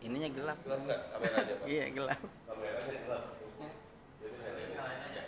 Ininya gelap. Gelap nggak? Kameranya Pak? Iya gelap. Kameranya gelap. Jadi nyalain aja.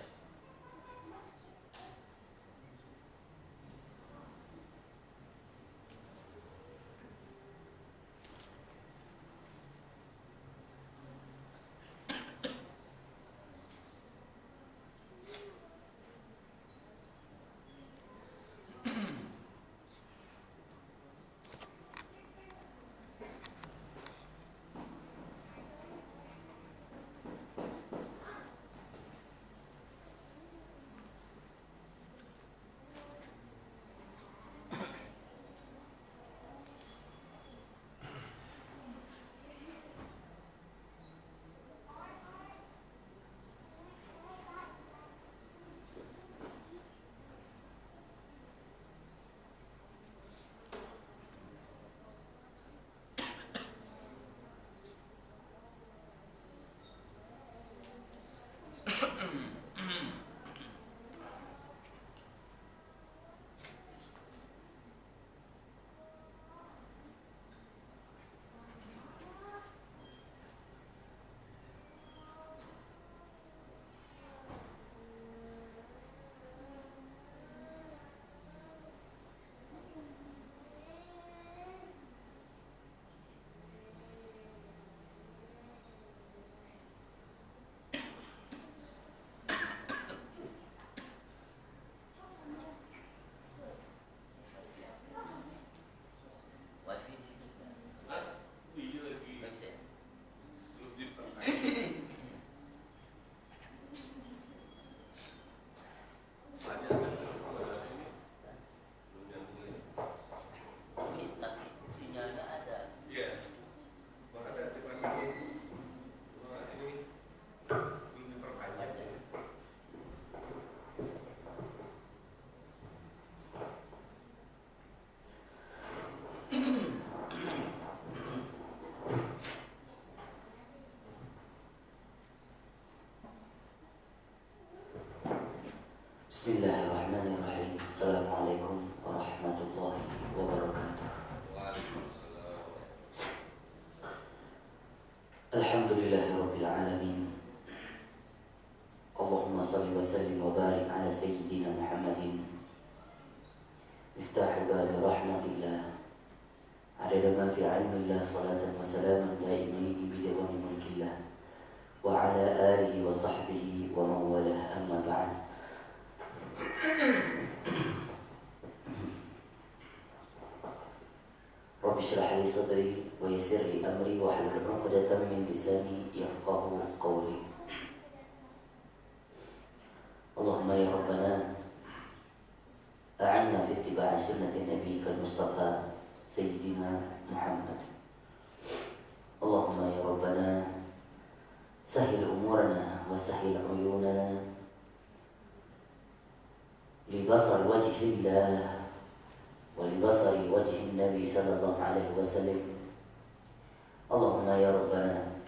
Wifi di sini kan? Hah? Iya lagi. Website. Belum dipakai. Ada kan? Ada ini. Belum nyambungin. Tapi sinyalnya ada. Iya. Makanya dipasangin. Wah, ini belum diperpanjang. Bismillahirrahmanirrahim. Assalamualaikum warahmatullahi wabarakatuh. Waalaikumsalam. Alhamdulillahirabbil alamin. Allahumma shalli wa sallim wa barik ala sayyidina Muhammadin. Miftah babi rahmatillah. Adada ma fi ilmillah, salatan wa salaman daimaini bidawami mulkillah. Wa ala alihi wa sahbihi wa mawalah, amma ba'd. Rabbi shrah li sadri wa yassir li amri wa hlul 'uqdatam min lisani yafqahu qawli. Allahumma ya Rabbana a'inna fi ittiba'i sunnati nabiyyika al-Mustafa Sayyidina Muhammad. Allahumma ya Rabbana sahil umurana wa sahil uyunana libasar wajhillah wa libasari wajhin Nabi sallallahu alaihi wasallam. Allahumma ya Rabbana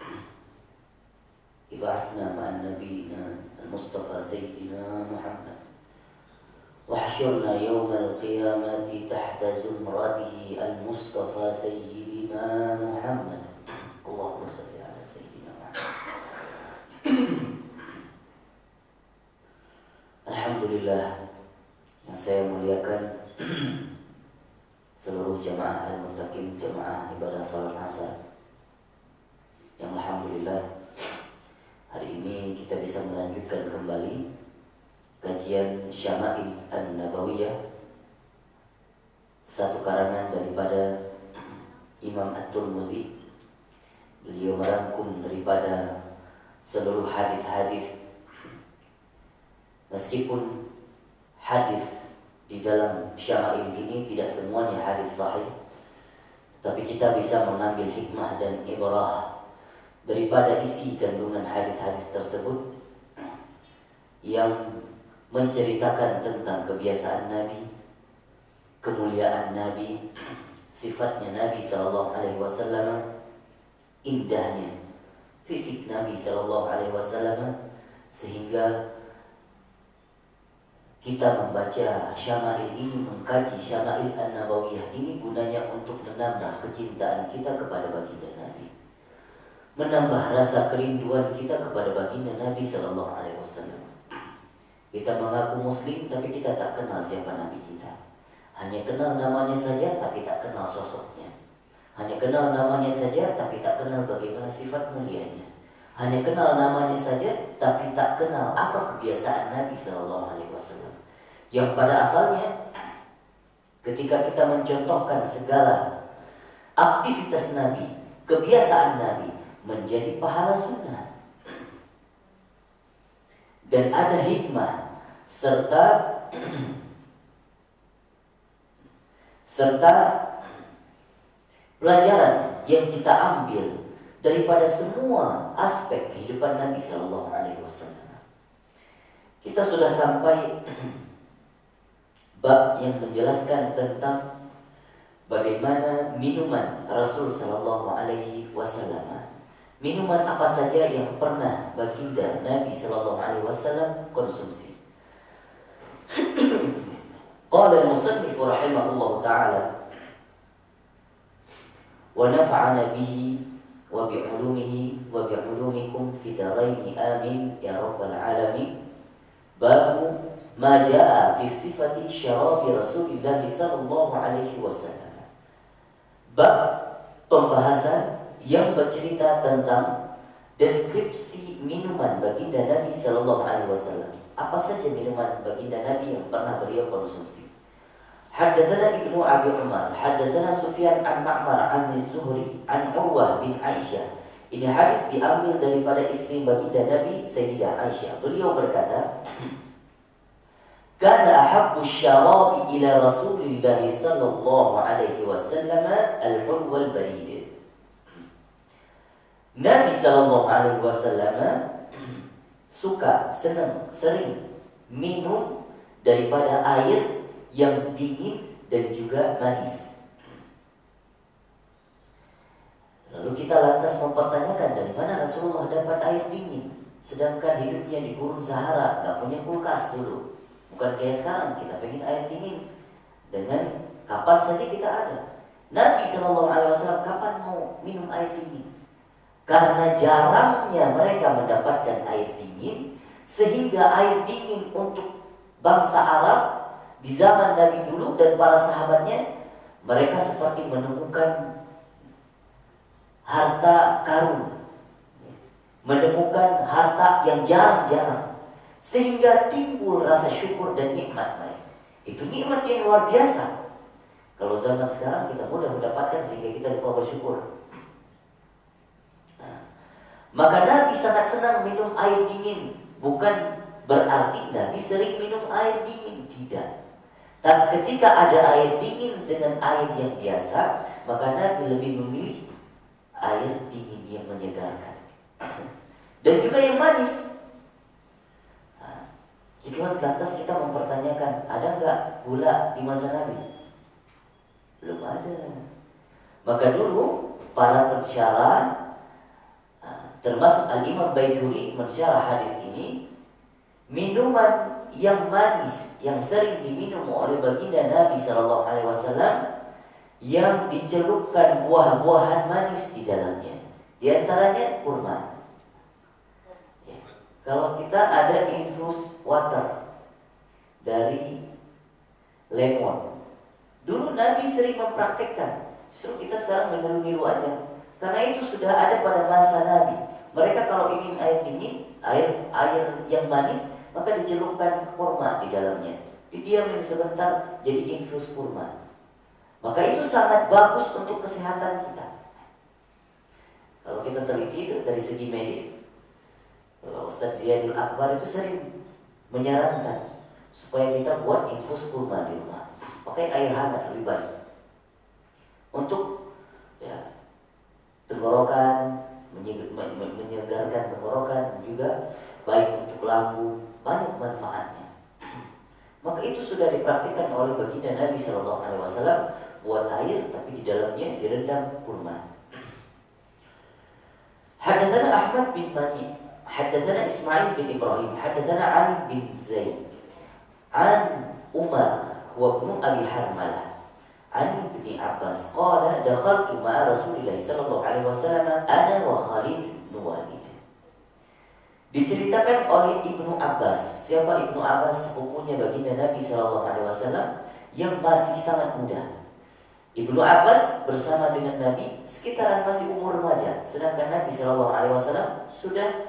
ib'athna ma'an nabiyina al-Mustafa Sayyidina Muhammad wahsyurna yawmal qiyamati tahta zumratihi al-Mustafa Sayyidina Muhammad. Allahumma salli ala Sayyidina Muhammad. Alhamdulillah, yang saya muliakan seluruh jamaah al-muttaqin, jamaah ibadah salat asar, yang alhamdulillah hari ini kita bisa melanjutkan kembali kajian Syama'il An-Nabawiyah, satu karangan daripada Imam At-Tirmidzi. Beliau merangkum daripada seluruh hadis-hadis. Meskipun hadis di dalam Syama'il ini tidak semuanya hadis sahih, tapi kita bisa mengambil hikmah dan ibrah daripada isi kandungan hadis-hadis tersebut yang menceritakan tentang kebiasaan Nabi, kemuliaan Nabi, sifatnya Nabi sallallahu alaihi wasallam, indahnya fisik Nabi sallallahu alaihi wasallam, sehingga kita membaca Syama'il ini, mengkaji Syama'il An-Nabawiyah ini gunanya untuk menambah kecintaan kita kepada baginda Nabi menambah rasa kerinduan kita kepada baginda Nabi Sallallahu Alaihi Wasallam. Kita mengaku Muslim, tapi kita tak kenal siapa Nabi kita. Hanya kenal namanya saja, tapi tak kenal sosoknya. Hanya kenal namanya saja, tapi tak kenal bagaimana sifat mulianya. Hanya kenal namanya saja, tapi tak kenal apa kebiasaan Nabi Sallallahu Alaihi Wasallam. Yang pada asalnya, ketika kita mencontohkan segala aktivitas Nabi, kebiasaan Nabi, menjadi pahala sunnah. Dan ada hikmah serta pelajaran yang kita ambil daripada semua aspek kehidupan Nabi Sallallahu Alaihi Wasallam. Kita sudah sampai bab yang menjelaskan tentang bagaimana minuman Rasul Sallallahu Alaihi Wasallam. Minuman apa saja yang pernah baginda Nabi Sallallahu Alaihi Wasallam konsumsi. Qala al-musannif rahimahullah ta'ala wa nafa'ana bihi wa bi'ulumihi wa bi'ulumikum fi daraini amin ya rabbal alamin. Babu ma jaa fi sifati syarabi Rasulillah sallallahu alaihi wasallam. Bab pembahasan yang bercerita tentang deskripsi minuman baginda Nabi Sallallahu Alaihi Wasallam. Apa saja minuman baginda Nabi yang pernah beliau konsumsi? Haddatsana Ibnu Abi Umar, haddatsana Sufyan an Ma'mar an Zuhri an Urwah bin Aisyah. Ini hadis diambil daripada istri baginda Nabi Sayyidah Aisyah. Beliau berkata, "Kana ahabbu syarabi ila Rasulillah sallallahu alaihi wasallam al-hulwa al-barid." Nabi Sallallahu Alaihi Wasallam suka, senang, sering minum daripada air yang dingin dan juga manis. Lalu kita lantas mempertanyakan dari mana Rasulullah dapat air dingin, sedangkan hidupnya di gurun Sahara, gak punya kulkas dulu. Bukan kayak sekarang kita pengen air dingin dengan kapan saja kita ada. Nabi Sallallahu Alaihi Wasallam kapan mau minum air dingin? Karena jarangnya mereka mendapatkan air dingin, sehingga air dingin untuk bangsa Arab di zaman Nabi dulu dan para sahabatnya, mereka seperti menemukan harta karun, menemukan harta yang jarang-jarang, sehingga timbul rasa syukur dan nikmat mereka. Itu nikmat yang luar biasa. Kalau zaman sekarang kita mudah mendapatkan sehingga kita lupa bersyukur. Maka Nabi sangat senang minum air dingin. Bukan berarti Nabi sering minum air dingin, tidak. Tapi ketika ada air dingin dengan air yang biasa, maka Nabi lebih memilih air dingin yang menyegarkan. Dan juga yang manis. Itulah lantas kita mempertanyakan, ada nggak gula di masa Nabi? Belum ada. Maka dulu para pensyarah, termasuk Al-Imam Baijuri mensyarah hadis ini, minuman yang manis yang sering diminum oleh baginda Nabi Sallallahu Alaihi Wasallam yang dicelupkan buah-buahan manis di dalamnya. Di antaranya kurma. Ya. Kalau kita ada infus water dari lemon, dulu Nabi sering mempraktikkan. Justru kita sekarang meniru-niru aja. Karena itu sudah ada pada masa Nabi. Mereka kalau ingin air dingin, air yang manis, maka dicelupkan kurma di dalamnya. Didiamin sebentar jadi infus kurma. Maka itu sangat bagus untuk kesehatan kita. Kalau kita teliti itu dari segi medis, Ustaz Ziyadul Akbar itu sering menyarankan supaya kita buat infus kurma di rumah. Pakai air hangat lebih baik. Untuk tenggorokan, menyegarkan tenggorokan, juga baik untuk lambung, banyak manfaatnya. Maka itu sudah dipraktikkan oleh baginda Nabi Sallallahu Alaihi Wasallam, buat air tapi di dalamnya direndam kurma. Haddatsana Ahmad bin Mani, haddatsana Ismail bin Ibrahim, haddatsana Ali bin Zaid, an Umar wa ibn Abi Harmalah, An Ibnu Abbas qala dakhaltu ma'a Rasulillah sallallahu alaihi wasallam ana wa Khalid bin Walid. Diceritakan oleh Ibnu Abbas. Siapa Ibnu Abbas? Sepupunya baginda Nabi sallallahu alaihi wasallam yang masih sangat muda. Ibnu Abbas bersama dengan Nabi sekitaran masih umur remaja, sedangkan Nabi sallallahu alaihi wasallam sudah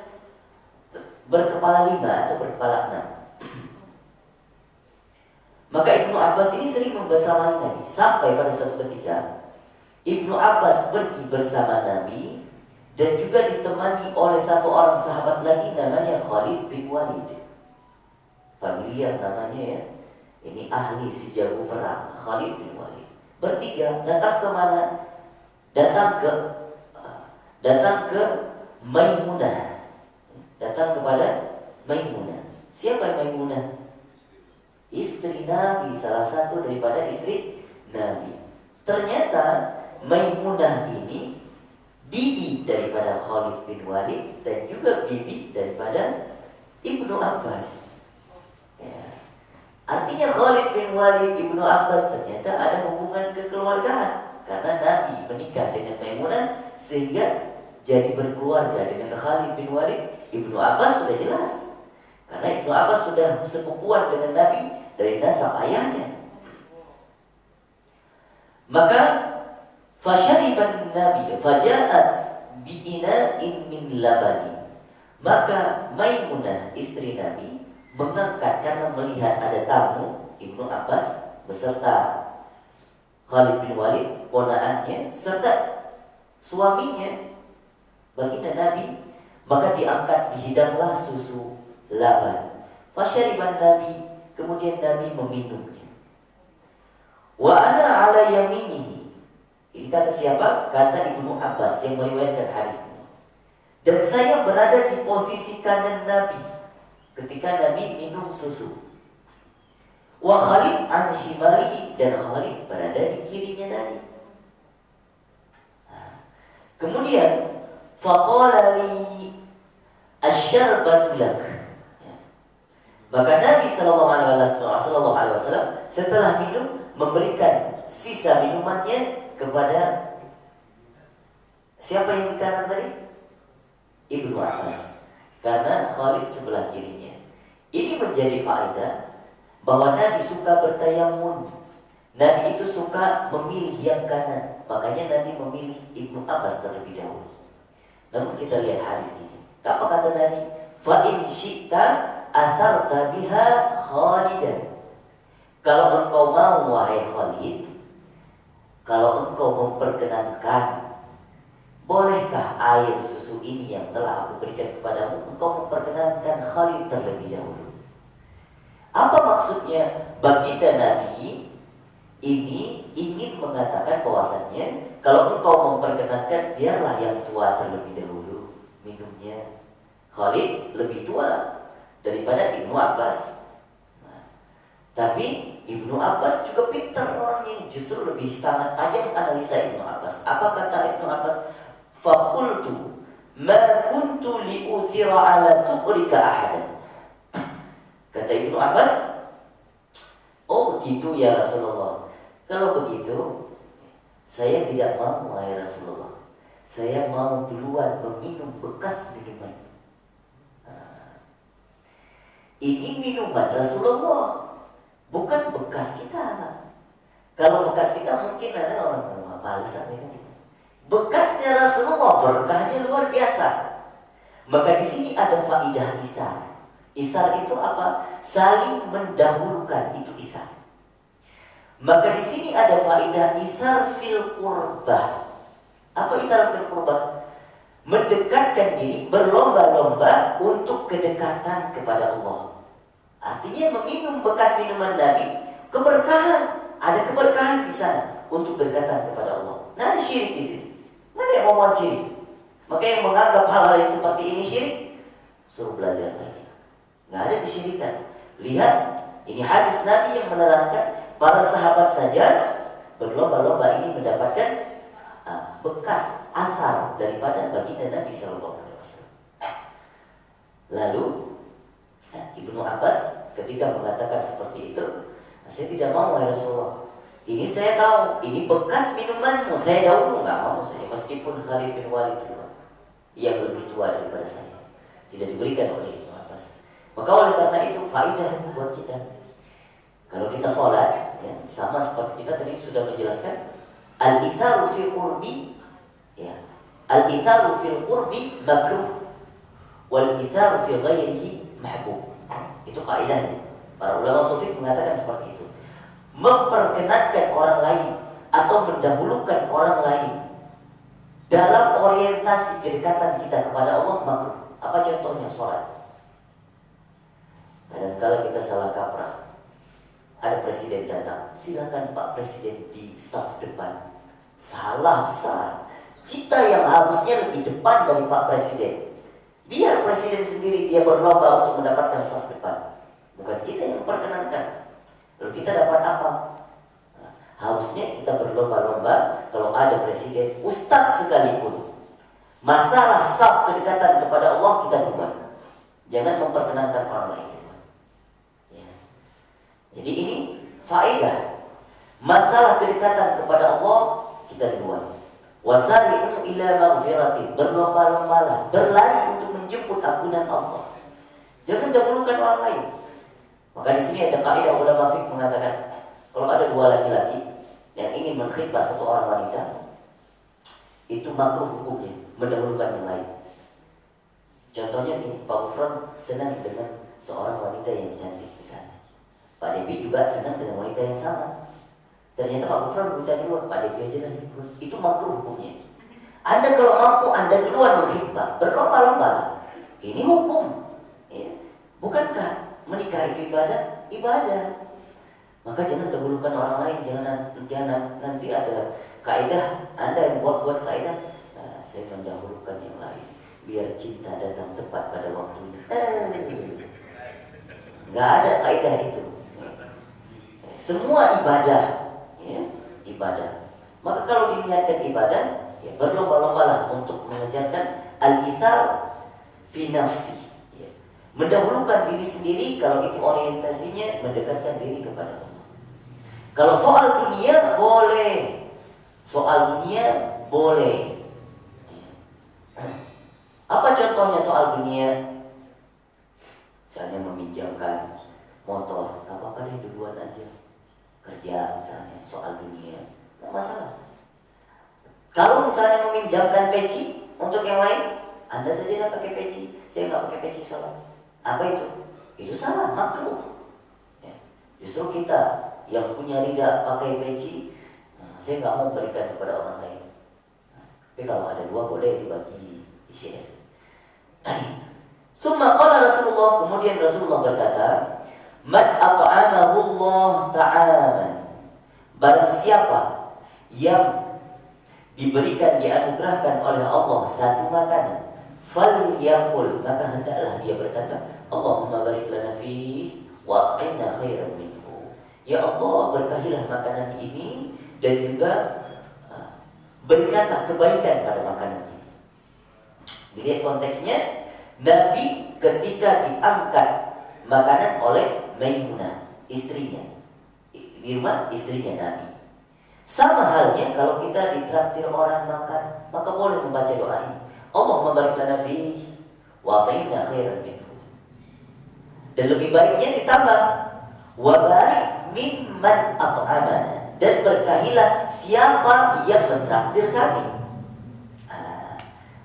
berkepala 5 atau berkepala 6. Maka Ibnu Abbas ini sering membersamai Nabi sampai pada suatu ketika Ibnu Abbas pergi bersama Nabi dan juga ditemani oleh satu orang sahabat lagi namanya Khalid bin Walid. Familiar namanya ya. Ini ahli sejago perang, Khalid bin Walid. Bertiga datang ke mana? Datang ke Maimunah. Datang kepada Maimunah. Siapa Maimunah? Istri Nabi, salah satu daripada istri Nabi. Ternyata Maimunah ini bibi daripada Khalid bin Walid dan juga bibi daripada Ibnu Abbas. Ya. Artinya Khalid bin Walid Ibnu Abbas ternyata ada hubungan kekeluargaan karena Nabi menikah dengan Maimunah sehingga jadi berkeluarga dengan Khalid bin Walid. Ibnu Abbas sudah jelas karena Ibnu Abbas sudah sepupuan dengan Nabi dari nasab ayahnya. Maka fasyariban Nabi faja'at bi'ina'in min labani. Maka Maimunah istri Nabi mengangkat karena melihat ada tamu Ibnu Abbas beserta Khalid bin Walid, ponaannya serta suaminya baginda Nabi, maka diangkat dihidanglah susu laban. Fasyariban Nabi, kemudian Nabi meminumnya. Wa ana ala yaminihi. Ini kata siapa? Kata Ibnu Abbas yang meriwayatkan hadis ini. Dan saya berada di posisi kanan Nabi ketika Nabi minum susu. Wa Khalid an shimalihi, dan Khalid berada di kirinya Nabi. Kemudian faqala li asyarbatu lak. Maka Nabi sallallahu alaihi wasallam setelah minum memberikan sisa minumannya kepada siapa yang di kanan tadi? Ibnu Abbas. Karena Khalid sebelah kirinya. Ini menjadi faedah bahwa Nabi suka bertayamun. Nabi itu suka memilih yang kanan. Makanya Nabi memilih Ibnu Abbas terlebih dahulu. Namun kita lihat hadis ini. Apa kata Nabi? Fa in syi'ta atharta biha Khalidan. Kalau engkau mau wahai Khalid, kalau engkau memperkenankan, bolehkah air susu ini yang telah aku berikan kepadamu, engkau memperkenankan Khalid terlebih dahulu. Apa maksudnya? Baginda Nabi ini ingin mengatakan bahwasannya kalau engkau memperkenankan, biarlah yang tua terlebih dahulu minumnya. Khalid lebih tua daripada Ibnu Abbas. Tapi Ibnu Abbas juga pintar orangnya, justru lebih sangat tajam analisa Ibnu Abbas. Apa kata Ibnu Abbas? Faqultu ma kuntu li'uthira ala suqrika ahadan. Kata Ibnu Abbas, oh begitu ya Rasulullah. Kalau begitu, saya tidak mau wahai Rasulullah. Saya mau duluan meminum bekas minuman. Ini minuman Rasulullah, bukan bekas kita. Kalau bekas kita mungkin ada orang malesan minum. Bekasnya Rasulullah, berkahnya luar biasa. Maka di sini ada faidah isar. Isar itu apa? Saling mendahulukan, itu isar. Maka di sini ada faidah isar fil qurbah. Apa isar fil qurbah? Mendekatkan diri, berlomba-lomba untuk kedekatan kepada Allah. Artinya meminum bekas minuman Nabi, keberkahan, ada keberkahan di sana untuk berdekatan kepada Allah. Nah, ada syirik di sini. Nggak ada yang ngomong syirik. Maka yang menganggap hal-hal yang seperti ini syirik, suruh belajar lagi. Nggak ada kesyirikan. Lihat, ini hadis Nabi yang menerangkan para sahabat saja berlomba-lomba ingin mendapatkan bekas athar daripada baginda Nabi Sallallahu Alaihi Wasallam. Lalu Ibnu Abbas ketika mengatakan seperti itu, saya tidak mau wahai Rasulullah. Ini saya tahu, ini bekas minumanmu, saya dahulu nggak mau saya, meskipun Khalid bin Walid dulu yang lebih tua daripada saya, tidak diberikan oleh Ibnu Abbas. Maka oleh karena itu faedah buat kita. Kalau kita sholat, ya, sama seperti kita tadi sudah menjelaskan, al-itharu fil qurbi, ya, al-itharu fil qurbi makruh, wal itharu fi ghairihi mahbub. Itu kaidahnya. Para ulama sufi mengatakan seperti itu. Memperkenankan orang lain atau mendahulukan orang lain dalam orientasi kedekatan kita kepada Allah makruh. Apa contohnya? Sholat. Kadang-kala kita salah kaprah. Ada presiden datang, silakan Pak Presiden di saf depan. Salah besar. Kita yang harusnya lebih depan dari Pak Presiden. Biar Presiden sendiri dia berlomba untuk mendapatkan saf depan. Bukan kita yang memperkenankan. Lalu kita dapat apa? Nah, harusnya kita berlomba-lomba kalau ada presiden, ustadz sekalipun. Masalah saf kedekatan kepada Allah kita buat. Jangan memperkenankan orang lain. Ya. Jadi ini faedah. Masalah kedekatan kepada Allah kita buat. Wasari'u ila maghfiratin, berlomba-lombalah, berlari untuk menjemput ampunan Allah. Jangan dahulukan orang lain. Maka di sini ada kaidah ulama fiqh mengatakan, kalau ada dua laki-laki yang ingin mengkhitbah satu orang wanita, itu makruh hukumnya, mendahulukan yang lain. Contohnya nih, Pak Gufron senang dengan seorang wanita yang cantik di sana. Pak Debi juga senang dengan wanita yang sama. Ternyata Pak Gufron minta duluan, Pak Debi aja lah duluan. Itu makruh hukumnya. Anda kalau mampu, Anda duluan mengkhitbah, berlomba-lomba. Ini hukum. Ya. Bukankah menikah itu ibadah? Ibadah. Maka jangan dahulukan orang lain. Jangan nanti ada kaidah Anda yang buat kaidah. Nah, saya mendahulukan yang lain biar cinta datang tepat pada waktunya. Nggak ada kaidah itu. Semua ibadah, ya, ibadah. Maka kalau diniatkan ibadah, ya, berlomba-lombalah untuk mengejarkan al-ithar fi nafsi. Mendahulukan diri sendiri kalau itu orientasinya mendekatkan diri kepada Allah. Kalau soal dunia boleh. Soal dunia boleh. Apa contohnya soal dunia? Misalnya meminjamkan motor, tak apa-apa deh duluan aja. Kerja misalnya, soal dunia, tidak masalah. Kalau misalnya meminjamkan peci untuk yang lain, Anda saja tidak pakai peci, saya nggak pakai peci sholat. Apa itu? Itu salah, makruh. Ya. Justru kita yang punya lidah pakai peci, nah, saya nggak mau berikan kepada orang lain. Nah, tapi kalau ada dua boleh dibagi, di-share. Summa qala Rasulullah, kemudian Rasulullah berkata, "Man at'amahu Allah ta'aman." Barang siapa yang diberikan, dianugerahkan oleh Allah satu makanan, falyaqul, maka hendaklah dia berkata, Allahumma barik lana fihi wa at'imna khairan minhu. Ya Allah, berkahilah makanan ini dan juga berikanlah kebaikan pada makanan ini. Dilihat konteksnya, Nabi ketika diangkat makanan oleh Maimunah, istrinya. Di rumah istrinya Nabi. Sama halnya kalau kita ditraktir orang makan, maka boleh membaca doa ini. Allahumma barik lana fihi wa at'imna khairan minhu. Dan lebih baiknya ditambah wa barik mimman at'amana, dan berkahilah siapa yang mentraktir kami.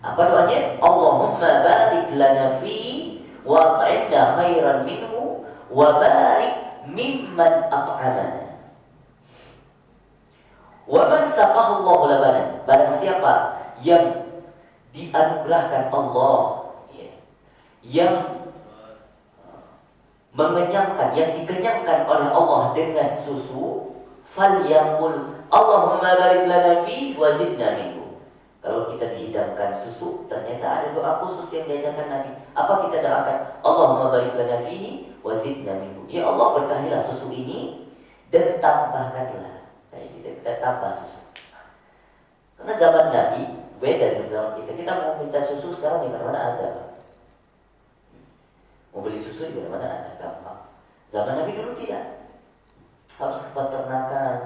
Apa doanya? Allahumma barik lana fi wa at'imna khairan minhu wa barik mimman at'amana. Wa man saqahu Allah labanan, barang siapa yang dianugerahkan Allah, ya, yang mengenyangkan, yang dikenyangkan oleh Allah dengan susu, falyaqul Allahumma barik lana fi wa zidna minhu. Kalau kita dihidangkan susu, ternyata ada doa khusus yang diajarkan Nabi. Apa kita doakan? Allahumma barik lana fihi wa zidna minhu. Ya Allah, berkahilah susu ini dan tambahkanlah. Kayak gitu, kita tambah susu. Karena zaman Nabi beda dengan zaman kita. Kita mau minta susu sekarang di mana-mana ada. Mau beli susu di mana-mana ada, gampang. Zaman Nabi dulu tidak. Harus ke peternakan,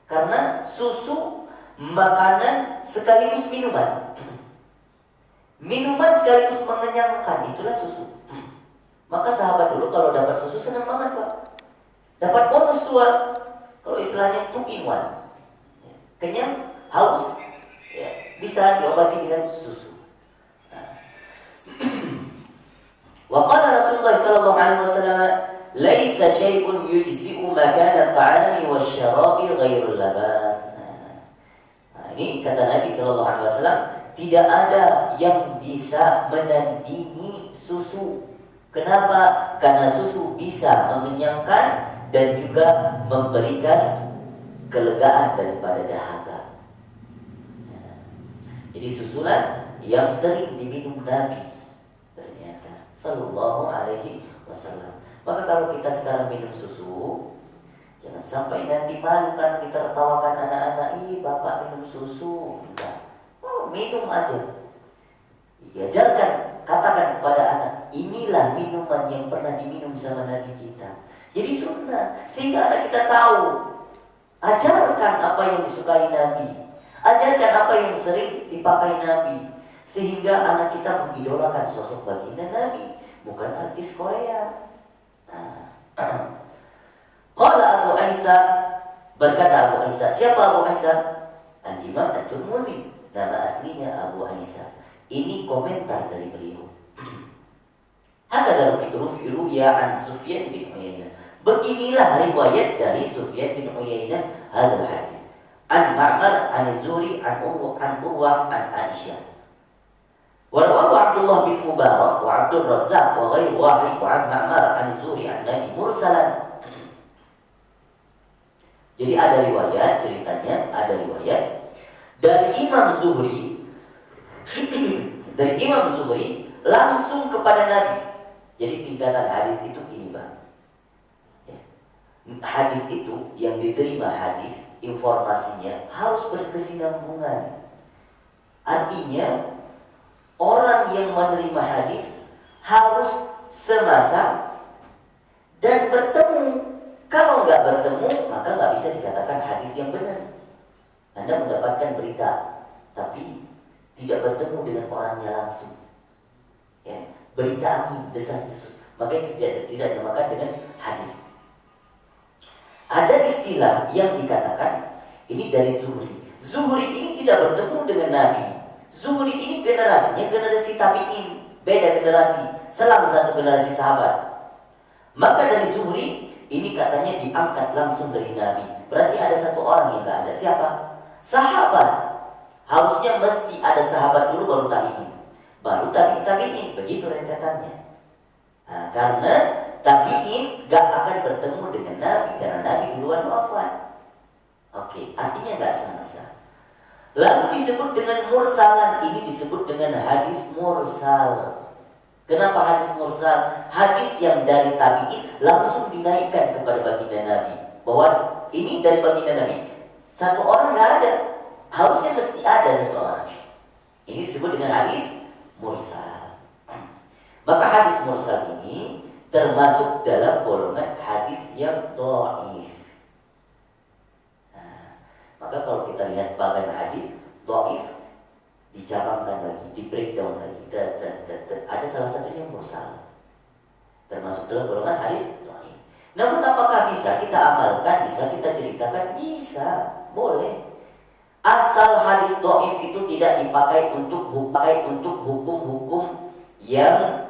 Karena susu makanan sekaligus minuman. Minuman sekaligus mengenyangkan, itulah susu. Maka sahabat dulu kalau dapat susu senang banget, Pak. Dapat bonus tua. Kalau istilahnya 2 in 1. Kenyang, haus, ya, bisa diobati dengan susu. Wa qala Rasulullah sallallahu alaihi wasallam, "Laisa syai'un yujzi'u makana at-ta'ami wasyarabi ghairu laban." Nah, ini kata Nabi sallallahu alaihi wasallam, tidak ada yang bisa menandingi susu. Kenapa? Karena susu bisa mengenyangkan dan juga memberikan kelegaan daripada dahaga. Jadi susulah yang sering diminum Nabi ternyata sallallahu alaihi wasallam. Maka kalau kita sekarang minum susu, jangan sampai nanti malu kan kita tertawakan anak-anak, "Ih, bapak minum susu." Enggak. Oh, minum aja. Diajarkan, katakan kepada anak, inilah minuman yang pernah diminum sama Nabi kita. Jadi sunnah, sehingga anak kita tahu. Ajarkan apa yang disukai Nabi, ajarkan apa yang sering dipakai Nabi, sehingga anak kita mengidolakan sosok baginda Nabi, bukan artis Korea. Qala Abu Isa, berkata Abu Isa, siapa Abu Isa? Al-Imam At-Tirmidzi, nama aslinya Abu Isa. Ini komentar dari beliau. Hakada rufi'ruya an Sufyan bin Uyainah. Beginilah riwayat dari Sufyan bin Uyainah hadzal hadis. An Ma'mar an Zuhri an Urwah an Aisyah. Wa rawahu Abdullah bin Mubarak wa Abdul Razzaq wa ghairu wahid wa an Ma'mar an Zuhri an Nabi mursalan. Jadi ada riwayat, ceritanya ada riwayat dari Imam Zuhri dari Imam Zuhri langsung kepada Nabi. Jadi tingkatan hadis itu gini, Bang. Ya. Hadis itu yang diterima hadis, informasinya harus berkesinambungan. Artinya orang yang menerima hadis harus semasa dan bertemu. Kalau nggak bertemu, maka nggak bisa dikatakan hadis yang benar. Anda mendapatkan berita, tapi tidak bertemu dengan orangnya langsung. Ya, berita angin, desas-desus, maka itu tidak dinamakan dengan hadis. Ada istilah yang dikatakan ini dari Zuhri. Zuhri ini tidak bertemu dengan Nabi. Zuhri ini generasinya generasi tabi'in, beda generasi, selang satu generasi sahabat. Maka dari Zuhri ini katanya diangkat langsung dari Nabi. Berarti ada satu orang yang nggak ada. Siapa? Sahabat. Harusnya mesti ada sahabat dulu baru tabi'in, baru tabi'in, begitu rentetannya. Nah, karena tabi'in gak akan bertemu dengan Nabi karena Nabi duluan wafat. Oke, artinya gak sama-sama. Lalu disebut dengan mursalan, ini disebut dengan hadis mursal. Kenapa hadis mursal? Hadis yang dari tabi'in langsung dinaikkan kepada baginda Nabi, bahwa ini dari baginda Nabi. Satu orang gak ada, harusnya mesti ada satu orang. Ini disebut dengan hadis mursal. Maka hadis mursal ini termasuk dalam golongan hadis yang dhaif. Nah, maka kalau kita lihat bagian hadis dhaif, dicabangkan lagi, di breakdown lagi, ada salah satunya mursal, termasuk dalam golongan hadis dhaif. Namun apakah bisa kita amalkan, bisa kita ceritakan? Bisa, boleh. Asal hadis dhaif itu tidak dipakai untuk hukum-hukum yang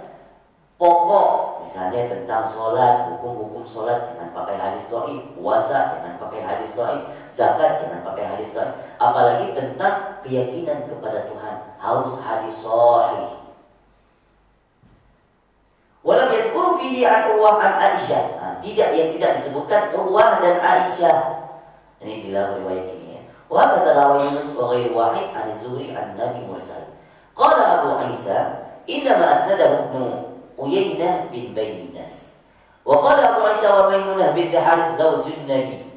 pokok, misalnya tentang sholat, hukum-hukum sholat jangan pakai hadis dhaif, puasa jangan pakai hadis dhaif, zakat jangan pakai hadis dhaif, apalagi tentang keyakinan kepada Tuhan harus hadis sahih. Walam yadhkuru fihi an Urwah an Aisyah. Tidak, yang tidak disebutkan Urwah dan Aisyah. Ini di dalam riwayat ini. Wa kata rawi Yunus wa ghairu wahid an Zuhri an Nabi mursal. Qala Abu Isa, inna ma asnadahu Ibnu Uyainah bin Bainas. Wa qala Abu Isa wa Maimunah bint Harith zawjun Nabi.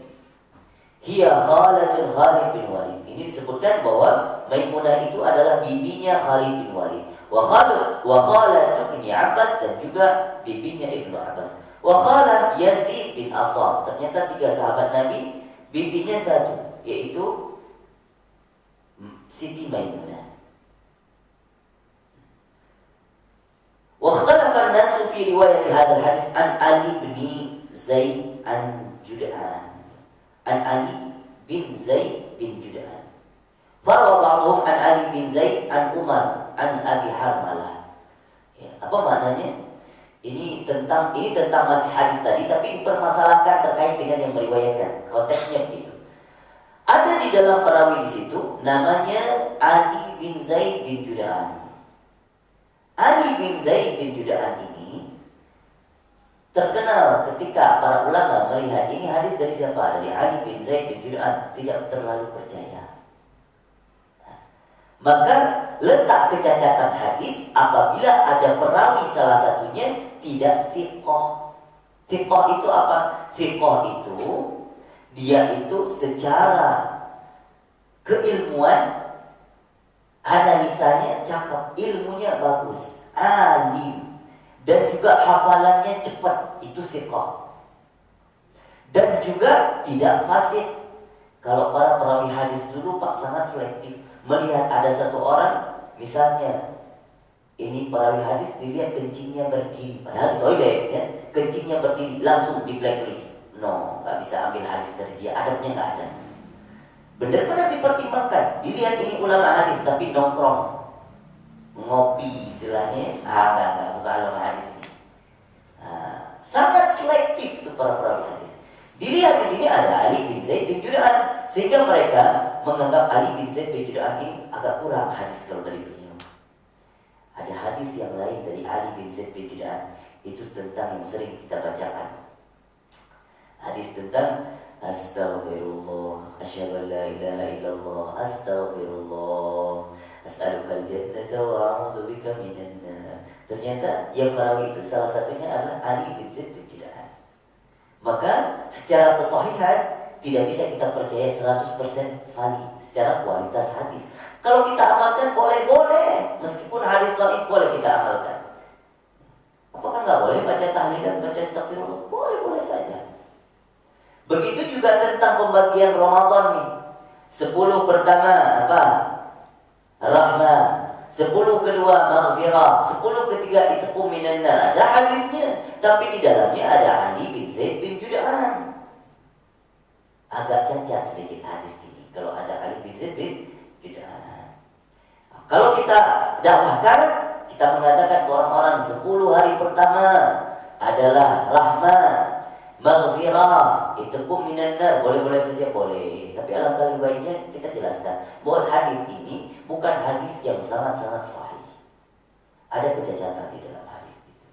Hiya khalatul Khalid bin Walid. Ini disebutkan bahwa Maimunah itu adalah bibinya Khalid bin Walid. Wa khalatu bin Abbas, dan juga bibinya Ibnu Abbas. Wa khala Yazid bin Asam. Ternyata 3 sahabat Nabi, bibinya 1. yaitu Siti Maimunah. واختلف الناس في رواية هذا الحديث عن علي بن زيد عن جدعان عن علي بن زيد بن جدعان فروى بعضهم عن علي بن زيد عن عمر عن أبي حرملة. Ya, apa maknanya? Ini tentang masih hadis tadi, tapi dipermasalahkan terkait dengan yang meriwayatkan. Konteksnya begitu. Ada di dalam perawi di situ namanya Ali bin Zaid bin Juda'an. Ali bin Zaid bin Juda'an ini terkenal ketika para ulama melihat ini hadis dari siapa? Dari Ali bin Zaid bin Juda'an, tidak terlalu percaya. Maka letak kecacatan hadis apabila ada perawi salah satunya tidak thiqah. Thiqah itu apa? Thiqah itu dia itu secara keilmuan analisanya cakep, ilmunya bagus, alim, dan juga hafalannya cepat, itu thiqah. Dan juga tidak fasik. Kalau para perawi hadis dulu Pak sangat selektif. Melihat ada satu orang, misalnya ini perawi hadis dilihat kencingnya berdiri, padahal di toilet ya, kencingnya berdiri, langsung di blacklist. No, nggak bisa ambil hadis dari dia, adabnya nggak ada. Benar-benar dipertimbangkan. Dilihat ini ulama hadis tapi nongkrong, ngopi istilahnya, enggak, bukan ulama hadis ini. Sangat selektif itu para perawi hadis. Dilihat di sini ada Ali bin Zaid bin Juda'an, sehingga mereka menganggap Ali bin Zaid bin Juda'an ini agak kurang hadis kalau dari beliau. Ada hadis yang lain dari Ali bin Zaid bin Juda'an, itu tentang yang sering kita bacakan. Hadis tentang Astaghfirullah, asyhadu an la ilaha illallah, astaghfirullah, as'alukal jannata wa a'udzubika minan nar. Ternyata yang perawi itu salah satunya adalah Ali bin Zaid bin Juda'an. Maka secara kesahihan tidak bisa kita percaya 100% valid secara kualitas hadis. Kalau kita amalkan boleh-boleh, meskipun hadis dhaif boleh kita amalkan. Apakah nggak boleh baca tahlil dan baca astaghfirullah? Boleh-boleh saja. Begitu juga tentang pembagian Ramadan nih. 10 pertama apa? Rahmah. 10 kedua maghfirah. 10 ketiga itqu minan nar. Ada hadisnya, tapi di dalamnya ada Ali bin Zaid bin Juda'an. Agak cacat sedikit hadis ini kalau ada Ali bin Zaid bin Juda'an. Kalau kita dakwahkan, kita mengatakan orang-orang 10 hari pertama adalah rahmah, maghfirah, itqu minan nar, boleh-boleh saja boleh. Tapi alangkah lebih baiknya kita jelaskan bahwa hadis ini bukan hadis yang sangat-sangat sahih. Ada kecacatan di dalam hadis itu.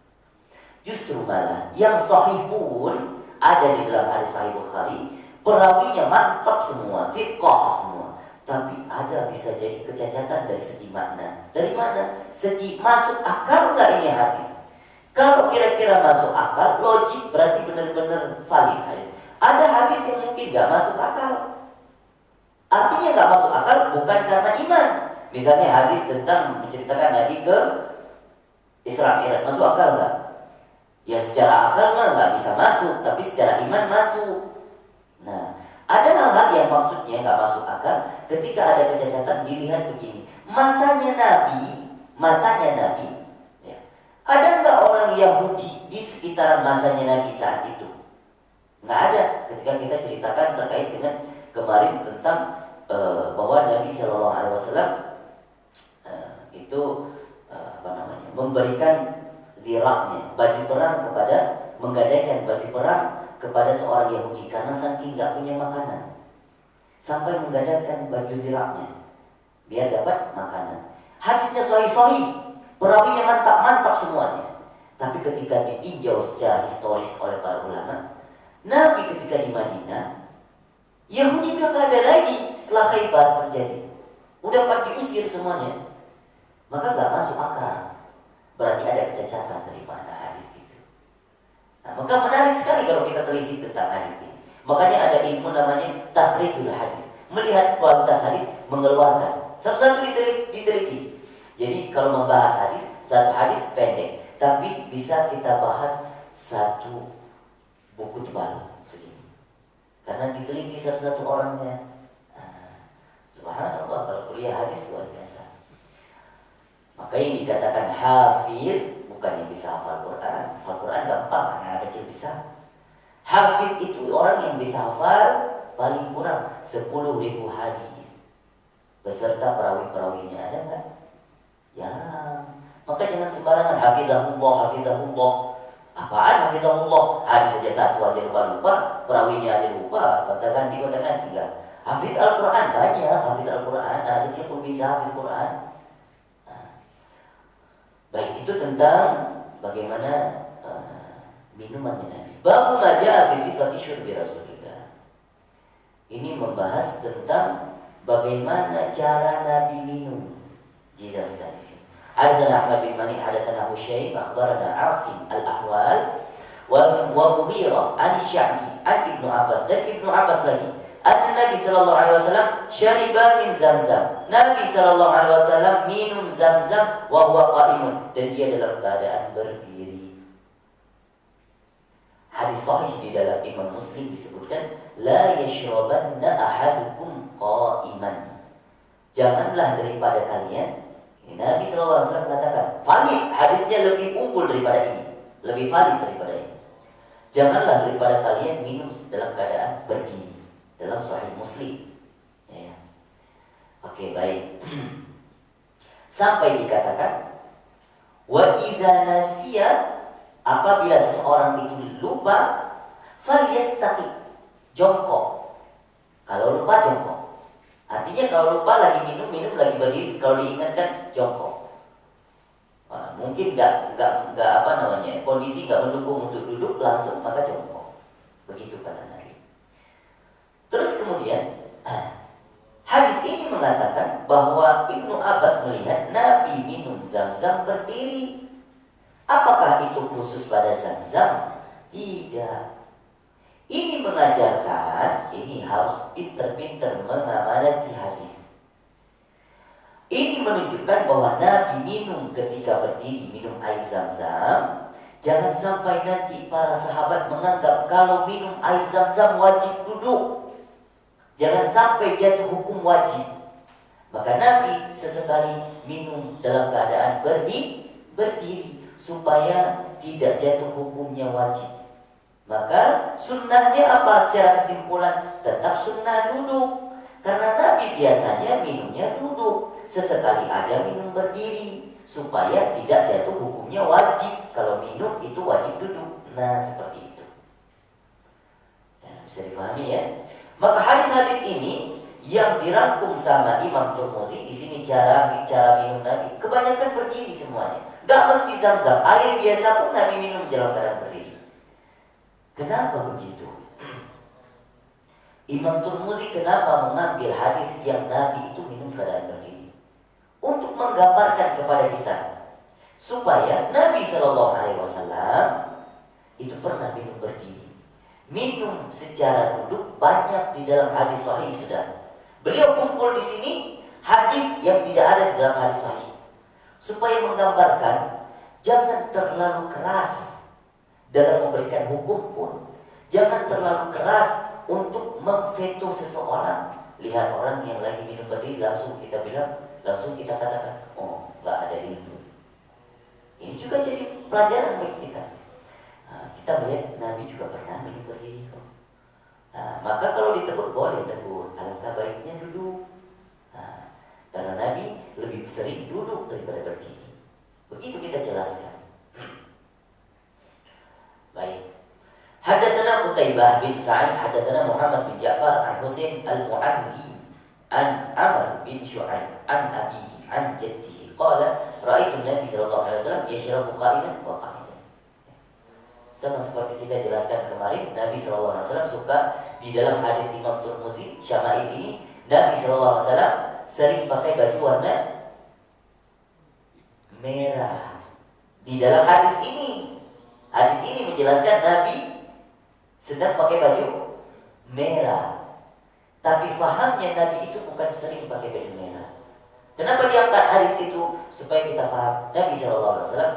Justru malah yang sahih pun ada di dalam hadis Sahih Bukhari, perawinya mantap semua, thiqah semua. Tapi ada bisa jadi kecacatan dari segi makna. Dari mana? Segi masuk akal nggak ini hadis? Kalau kira-kira masuk akal, logik berarti benar-benar valid hadis. Ada hadis yang mungkin nggak masuk akal. Artinya nggak masuk akal bukan karena iman. Misalnya hadis tentang menceritakan Nabi ke Isra Mi'raj, masuk akal nggak? Ya secara akal mah nggak bisa masuk, tapi secara iman masuk. Nah, ada hal-hal yang maksudnya nggak masuk akal ketika ada kecacatan. Dilihat begini, masanya Nabi, ya. Ada nggak orang Yahudi di sekitaran masanya Nabi saat itu? Nggak ada. Ketika kita ceritakan terkait dengan kemarin tentang bahwa Nabi Shallallahu Alaihi Wasallam itu memberikan ziraknya, baju perang menggadaikan baju perang kepada seorang Yahudi karena saking nggak punya makanan, sampai menggadaikan baju ziraknya biar dapat makanan. Hadisnya sahih, perawinya mantap semuanya. Tapi ketika ditinjau secara historis oleh para ulama, Nabi ketika di Madinah, Yahudi udah gak ada lagi setelah Khaybar terjadi. Udah pada diusir semuanya. Maka gak masuk akal. Berarti ada kecacatan dari mana hadis itu. Nah, maka menarik sekali kalau kita telisik tentang hadis ini. Makanya ada ilmu namanya takhrijul hadis. Melihat kualitas hadis, mengeluarkan. Satu-satu diteliti. Jadi kalau membahas hadis, satu hadis pendek. Tapi bisa kita bahas satu buku tebal segini. Karena diteliti satu-satu orangnya. Subhanallah, kalau kuliah hadis luar biasa. Maka yang dikatakan hafid bukan yang bisa hafal Quran. Hafal Quran gampang, anak kecil bisa. Hafid itu orang yang bisa hafal paling kurang 10.000 hadis beserta perawi-perawinya. Ada nggak? Ya. Maka jangan sembarangan hafidahullah, hafidahullah. Apaan hafidahullah? Hadis saja satu aja lupa-lupa, perawinya aja lupa, kata ganti enggak. Hafid Al-Quran banyak, hafid Al-Quran, anak kecil pun bisa hafid Quran. Nah, baik, itu tentang bagaimana minumannya Nabi. Babu ma jaa fi sifati syurbi Rasulillah. Ini membahas tentang bagaimana cara Nabi minum. Dijelaskan di sini. Hadatsana Ahmad bin Mani, hadatsana Husaym, akhbarana Asim al-Ahwal wa Mughirah an Sya'bi an Ibnu Abbas, dan Ibnu Abbas lagi. Nabi sallallahu alaihi wasallam syariba min Zamzam. Nabi sallallahu alaihi wasallam minum Zamzam wa huwa qa'imun, dan dia dalam keadaan berdiri. Hadis sahih di dalam Imam Muslim disebutkan, la yashrabanna ahadukum qa'iman. Janganlah daripada kalian, ini Nabi sallallahu alaihi wasallam mengatakan, valid, hadisnya lebih unggul daripada ini, lebih valid daripada ini. Janganlah daripada kalian minum dalam keadaan berdiri. Dalam Sahih Muslim. Ya. Oke, baik. Sampai dikatakan, wa idza nasiya, apabila seseorang itu lupa, falyastaqi, jongkok. Kalau lupa jongkok. Artinya kalau lupa lagi minum lagi berdiri, kalau diingatkan jongkok. Nah, mungkin enggak apa namanya, kondisi enggak mendukung untuk duduk, langsung maka jongkok. Begitu kata Nabi. Terus kemudian hadis ini mengatakan bahwa Ibnu Abbas melihat Nabi minum Zamzam berdiri. Apakah itu khusus pada Zamzam? Tidak. Ini mengajarkan, ini harus pinter-pinter mengamanati hadis. Ini menunjukkan bahwa Nabi minum ketika berdiri, minum air Zamzam. Jangan sampai nanti para sahabat menganggap kalau minum air Zamzam wajib duduk. Jangan sampai jatuh hukum wajib. Maka Nabi sesekali minum dalam keadaan berdiri supaya tidak jatuh hukumnya wajib. Maka sunnahnya apa secara kesimpulan? Tetap sunnah duduk. Karena Nabi biasanya minumnya duduk. Sesekali aja minum berdiri supaya tidak jatuh hukumnya wajib. Kalau minum itu wajib duduk. Nah, seperti itu. Ya, bisa dipahami ya. Maka hadis-hadis ini yang dirangkum sama Imam Tirmidzi di sini cara minum Nabi kebanyakan berdiri semuanya. Gak mesti Zamzam, air biasa pun Nabi minum dalam keadaan berdiri. Kenapa begitu? Imam Tirmidzi kenapa mengambil hadis yang Nabi itu minum keadaan berdiri? Untuk menggambarkan kepada kita supaya Nabi Shallallahu Alaihi Wasallam itu pernah minum berdiri. Minum secara duduk banyak di dalam hadis sahih sudah. Beliau kumpul di sini hadis yang tidak ada di dalam hadis sahih supaya menggambarkan jangan terlalu keras dalam memberikan hukum pun. Jangan terlalu keras untuk memveto seseorang. Lihat orang yang lagi minum berdiri langsung kita bilang, langsung kita katakan, oh nggak ada ilmu. Ini juga jadi pelajaran bagi kita. Kita melihat Nabi juga pernah minum berdiri. Maka kalau ditegur boleh tegur, alangkah baiknya duduk. Karena Nabi lebih sering duduk daripada berdiri. Begitu kita jelaskan. Baik. Hadatsana Qutaibah bin Sa'id, hadatsana Muhammad bin Ja'far an Husain al-Mu'allim an Amr bin Syu'aib an abihi an jaddihi qala ra'aitu Nabi sallallahu alaihi wasallam yashrabu qa'iman wa qa'idan. Sama seperti kita jelaskan kemarin, Nabi sallallahu alaihi wasallam suka di dalam hadis Imam Tirmidzi Syama'il ini, Nabi sallallahu alaihi wasallam sering pakai baju warna merah. Di dalam hadis ini menjelaskan Nabi sedang pakai baju merah. Tapi fahamnya Nabi itu bukan sering pakai baju merah. Kenapa diangkat hadis itu? Supaya kita faham Nabi sallallahu alaihi wasallam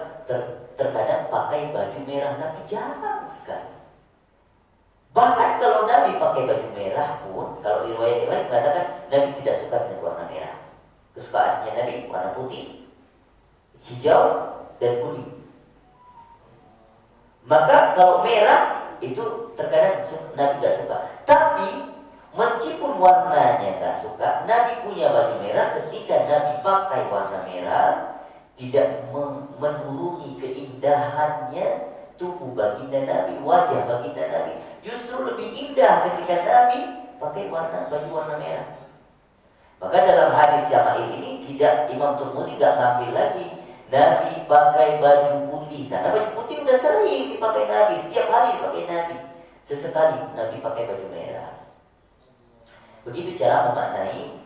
terkadang pakai baju merah, tapi jarang sekali. Bahkan kalau Nabi pakai baju merah pun, kalau di riwayat yang lain mengatakan Nabi tidak suka dengan warna merah. Kesukaannya Nabi warna putih, hijau, dan kuning. Maka kalau merah itu terkadang Nabi tidak suka. Tapi meskipun warnanya nggak suka, Nabi punya baju merah. Ketika Nabi pakai warna merah, tidak menuruni keindahannya tubuh baginda Nabi, wajah baginda Nabi. Justru lebih indah ketika Nabi pakai baju warna merah. Maka dalam hadis Syama'il ini tidak, Imam Tirmidzi nggak ngambil lagi Nabi pakai baju putih, karena baju putih udah sering dipakai Nabi, setiap hari dipakai Nabi. Sesekali Nabi pakai baju merah. Begitu cara memaknai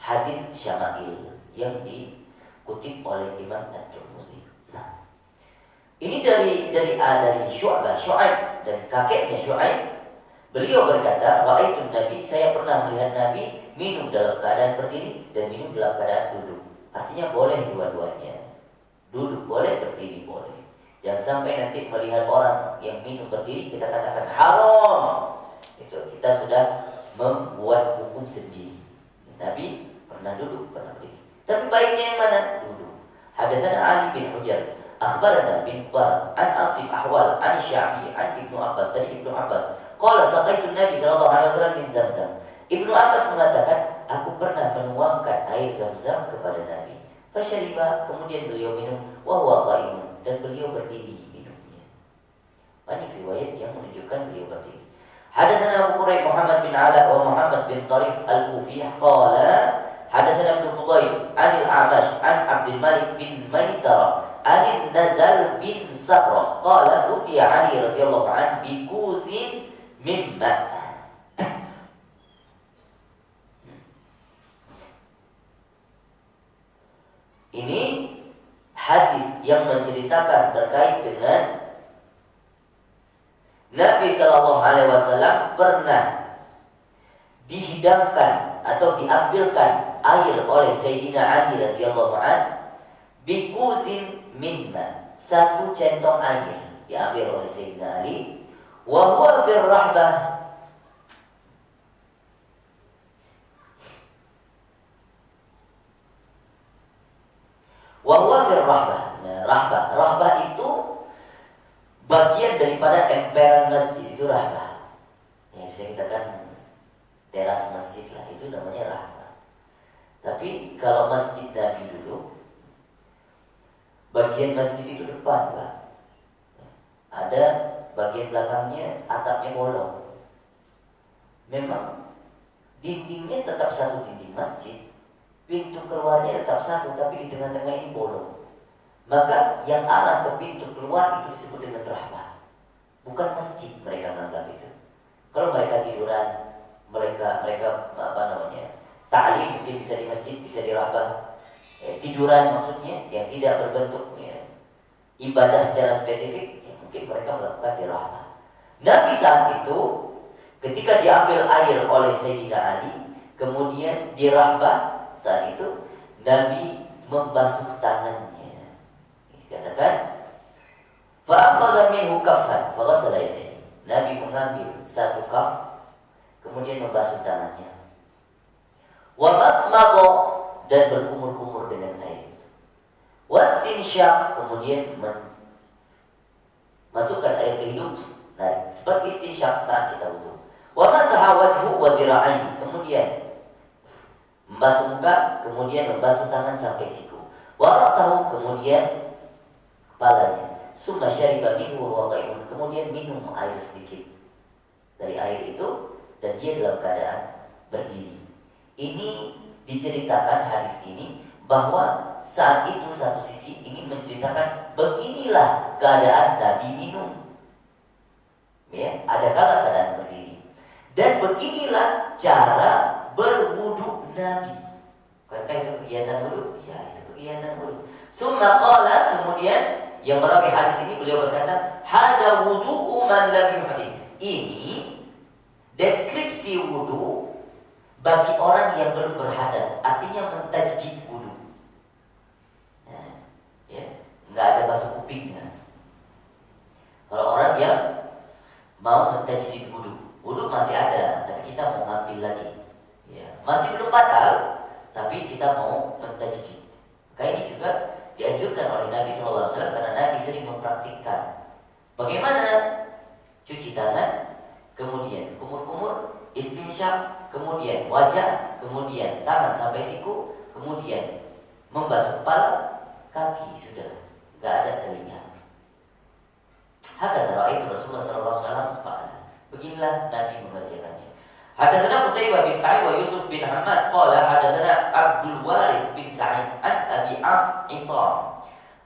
hadis Syama'il yang dikutip oleh Imam At-Tirmidzi. Nah, ini dari Syu'aib, dari kakeknya Syu'aib. Beliau berkata, "Ra'aitu Nabi, saya pernah melihat Nabi minum dalam keadaan berdiri dan minum dalam keadaan duduk." Artinya boleh dua-duanya. Duduk boleh, berdiri boleh. Jangan sampai nanti melihat orang yang minum berdiri kita katakan haram. Itu kita sudah membuat hukum sendiri. Nabi pernah duduk, pernah berdiri. Tapi baiknya yang mana? Duduk. Hadatsana Ali bin Hujar, akhbarana bin Bar, an Asim Ahwal, an Syafi'i, an Ibnu Abbas, dari Ibnu Abbas. Qala saqaitu Nabi sallallahu alaihi wasallam min Zamzam. Ibnu Abbas mengatakan, aku pernah menuangkan air Zamzam kepada Nabi. Fasyariba, kemudian beliau minum, wa huwa qa'imun, dan beliau berdiri minumnya. Banyak riwayat yang menunjukkan beliau berdiri. Hadatsana Abu Quraib Muhammad bin Ala wa Muhammad bin Tarif Al-Kufi qala hadatsana Ibnu Fudail anil A'mash an Abdul Malik bin Maisarah anil Nazal bin Sabrah qala utiya Ali radhiyallahu an bi kuzin mimma. Ini hadis yang menceritakan terkait dengan Nabi Shallallahu Alaihi Wasallam pernah dihidangkan atau diambilkan air oleh Sayyidina Ali radhiyallahu an bikuzin minna, satu centong air diambil oleh Sayyidina Ali, wa huwa fir rahbah, wa huwa fir rahbah. Rahbah itu bagian daripada emperan masjid, itu rahbah. Ya, bisa kita kan teras masjid lah, itu namanya rahbah. Tapi kalau masjid Nabi dulu, bagian masjid itu depan, Pak. Ada bagian belakangnya atapnya bolong. Memang dindingnya tetap satu dinding masjid, pintu keluarnya tetap satu, tapi di tengah-tengah ini bolong. Maka yang arah ke pintu keluar itu disebut dengan rahbah. Bukan masjid mereka menganggap itu. Kalau mereka tiduran, mereka ta'lim mungkin bisa di masjid, bisa di rahbah. Tiduran maksudnya yang tidak berbentuk ibadah secara spesifik, mungkin mereka melakukan di rahbah. Nabi saat itu ketika diambil air oleh Sayyidina Ali, kemudian di rahbah, saat itu Nabi membasuh tangannya. Dikatakan fa'akhadha minhu kaffan faghassala yadayhi. Nabi mengambil satu kaf, kemudian membasuh tangannya. Wa matmadha, dan berkumur-kumur dengan air itu. Wastinsyaq, kemudian masukkan air ke hidung, nah, seperti istinsyaq saat kita wudu. Wa masaha wajhu wa dhira'aihi, kemudian membasuh muka, kemudian membasuh tangan sampai siku. Wa ra'sahu, kemudian kepalanya. Summa syariba minhu wa qa'imun, kemudian minum air sedikit dari air itu dan dia dalam keadaan berdiri. Ini diceritakan hadis ini bahwa saat itu satu sisi ingin menceritakan beginilah keadaan Nabi minum. Ya, ada kala keadaan berdiri. Dan beginilah cara berwudu Nabi. Bukankah itu kegiatan wudu? Ya, itu kegiatan wudu. Summa qala, kemudian yang merawi hadis ini beliau berkata, hada wudu'u man lam yuhdits. Ini deskripsi wudu bagi orang yang belum berhadas, artinya mentajdid wudu. Nah, ya, nggak ada basuh kupingnya. Kalau orang yang mau mentajdid Nabi SAW karena Nabi sering mempraktikkan bagaimana cuci tangan, kemudian kumur-kumur, istinsyak, kemudian wajah, kemudian tangan sampai siku, kemudian membasuh kepala, kaki sudah nggak ada telinga. Hakadha ra'aitu Rasulullah sallallahu alaihi wasallam. Beginilah Nabi mengerjakannya. Hadatsana Qutaibah bin Sa'id wa Yusuf bin Hammad qala hadatsana Abdul Warith bin Sa'id an Abi Isam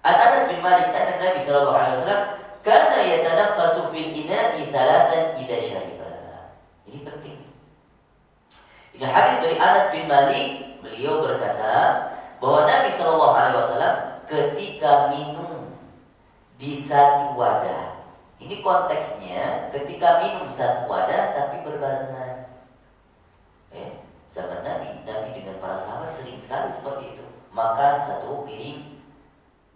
an Anas bin Malik anna Nabi sallallahu alaihi wasallam kana yatanaffasu fil ina'i thalathan idza syariba. Ini penting. Ini hadis dari Anas bin Malik, beliau berkata bahwa Nabi sallallahu alaihi wasallam ketika minum di satu wadah. Ini konteksnya ketika minum satu wadah tapi berbarengan. Zaman Nabi dengan para sahabat sering sekali seperti itu. Makan satu piring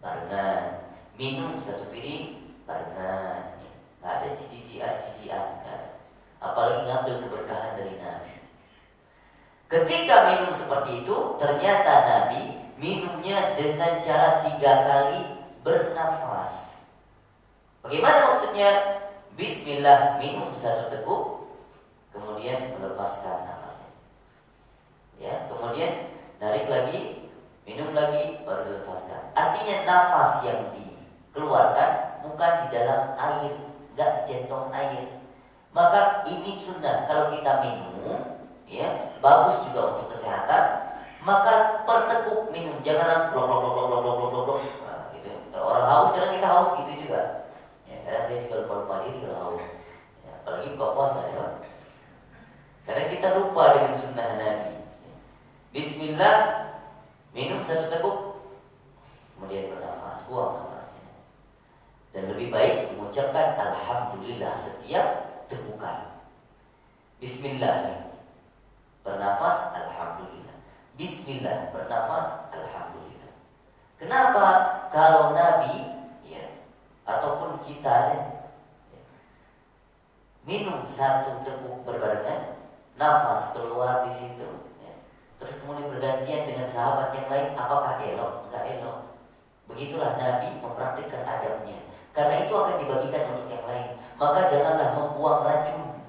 barengan, minum satu piring barengan. Nggak ada cician, apalagi ngambil keberkahan dari Nabi. Ketika minum seperti itu, ternyata Nabi minumnya dengan cara 3 kali bernafas. Bagaimana maksudnya? Bismillah, minum satu teguk, kemudian melepaskan nafasnya. Ya, kemudian narik lagi, minum lagi, baru dilepaskan. Artinya nafas yang dikeluarkan bukan di dalam air, nggak dicentong air. Maka ini sunnah. Kalau kita minum, ya bagus juga untuk kesehatan. Maka perteguk minum, jangan blok. Nah, gitu. Kalau orang haus, kadang kita haus gitu juga. Kadang saya juga lupa diri kalau haus, ya, apalagi buka puasa ya. Karena kita lupa dengan sunnah Nabi. Bismillah, minum satu teguk, kemudian bernafas, buang nafasnya. Dan lebih baik mengucapkan Alhamdulillah setiap tegukan. Bismillah, bernafas, Alhamdulillah. Bismillah, bernafas, Alhamdulillah. Kenapa? Kalau Nabi ataupun kita minum satu teguk berbarengan, nafas keluar di situ, terus kemudian bergantian dengan sahabat yang lain, apakah elok? Enggak elok. Begitulah Nabi mempraktikkan adabnya. Karena itu akan dibagikan untuk yang lain. Maka janganlah membuang racun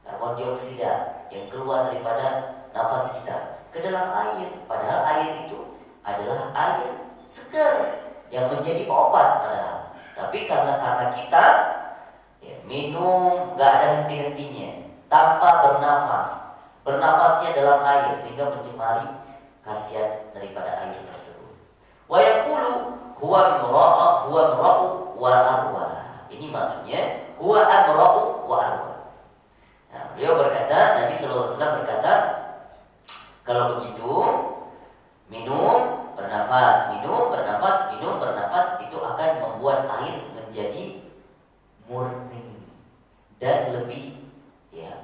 karbon dioksida yang keluar daripada nafas kita ke dalam air. Padahal air itu adalah air segar yang menjadi obat padahal. Tapi karena kita minum nggak ada henti-hentinya, tanpa bernafasnya dalam air sehingga mencemari khasiat daripada air tersebut. Wa yaqulu huwa amra'u wa arwa. Ini maksudnya huwa amra'u wa arwa. Nah, beliau berkata, Nabi sallallahu alaihi wasallam berkata, kalau begitu minum, bernafas, itu akan membuat air menjadi murni dan lebih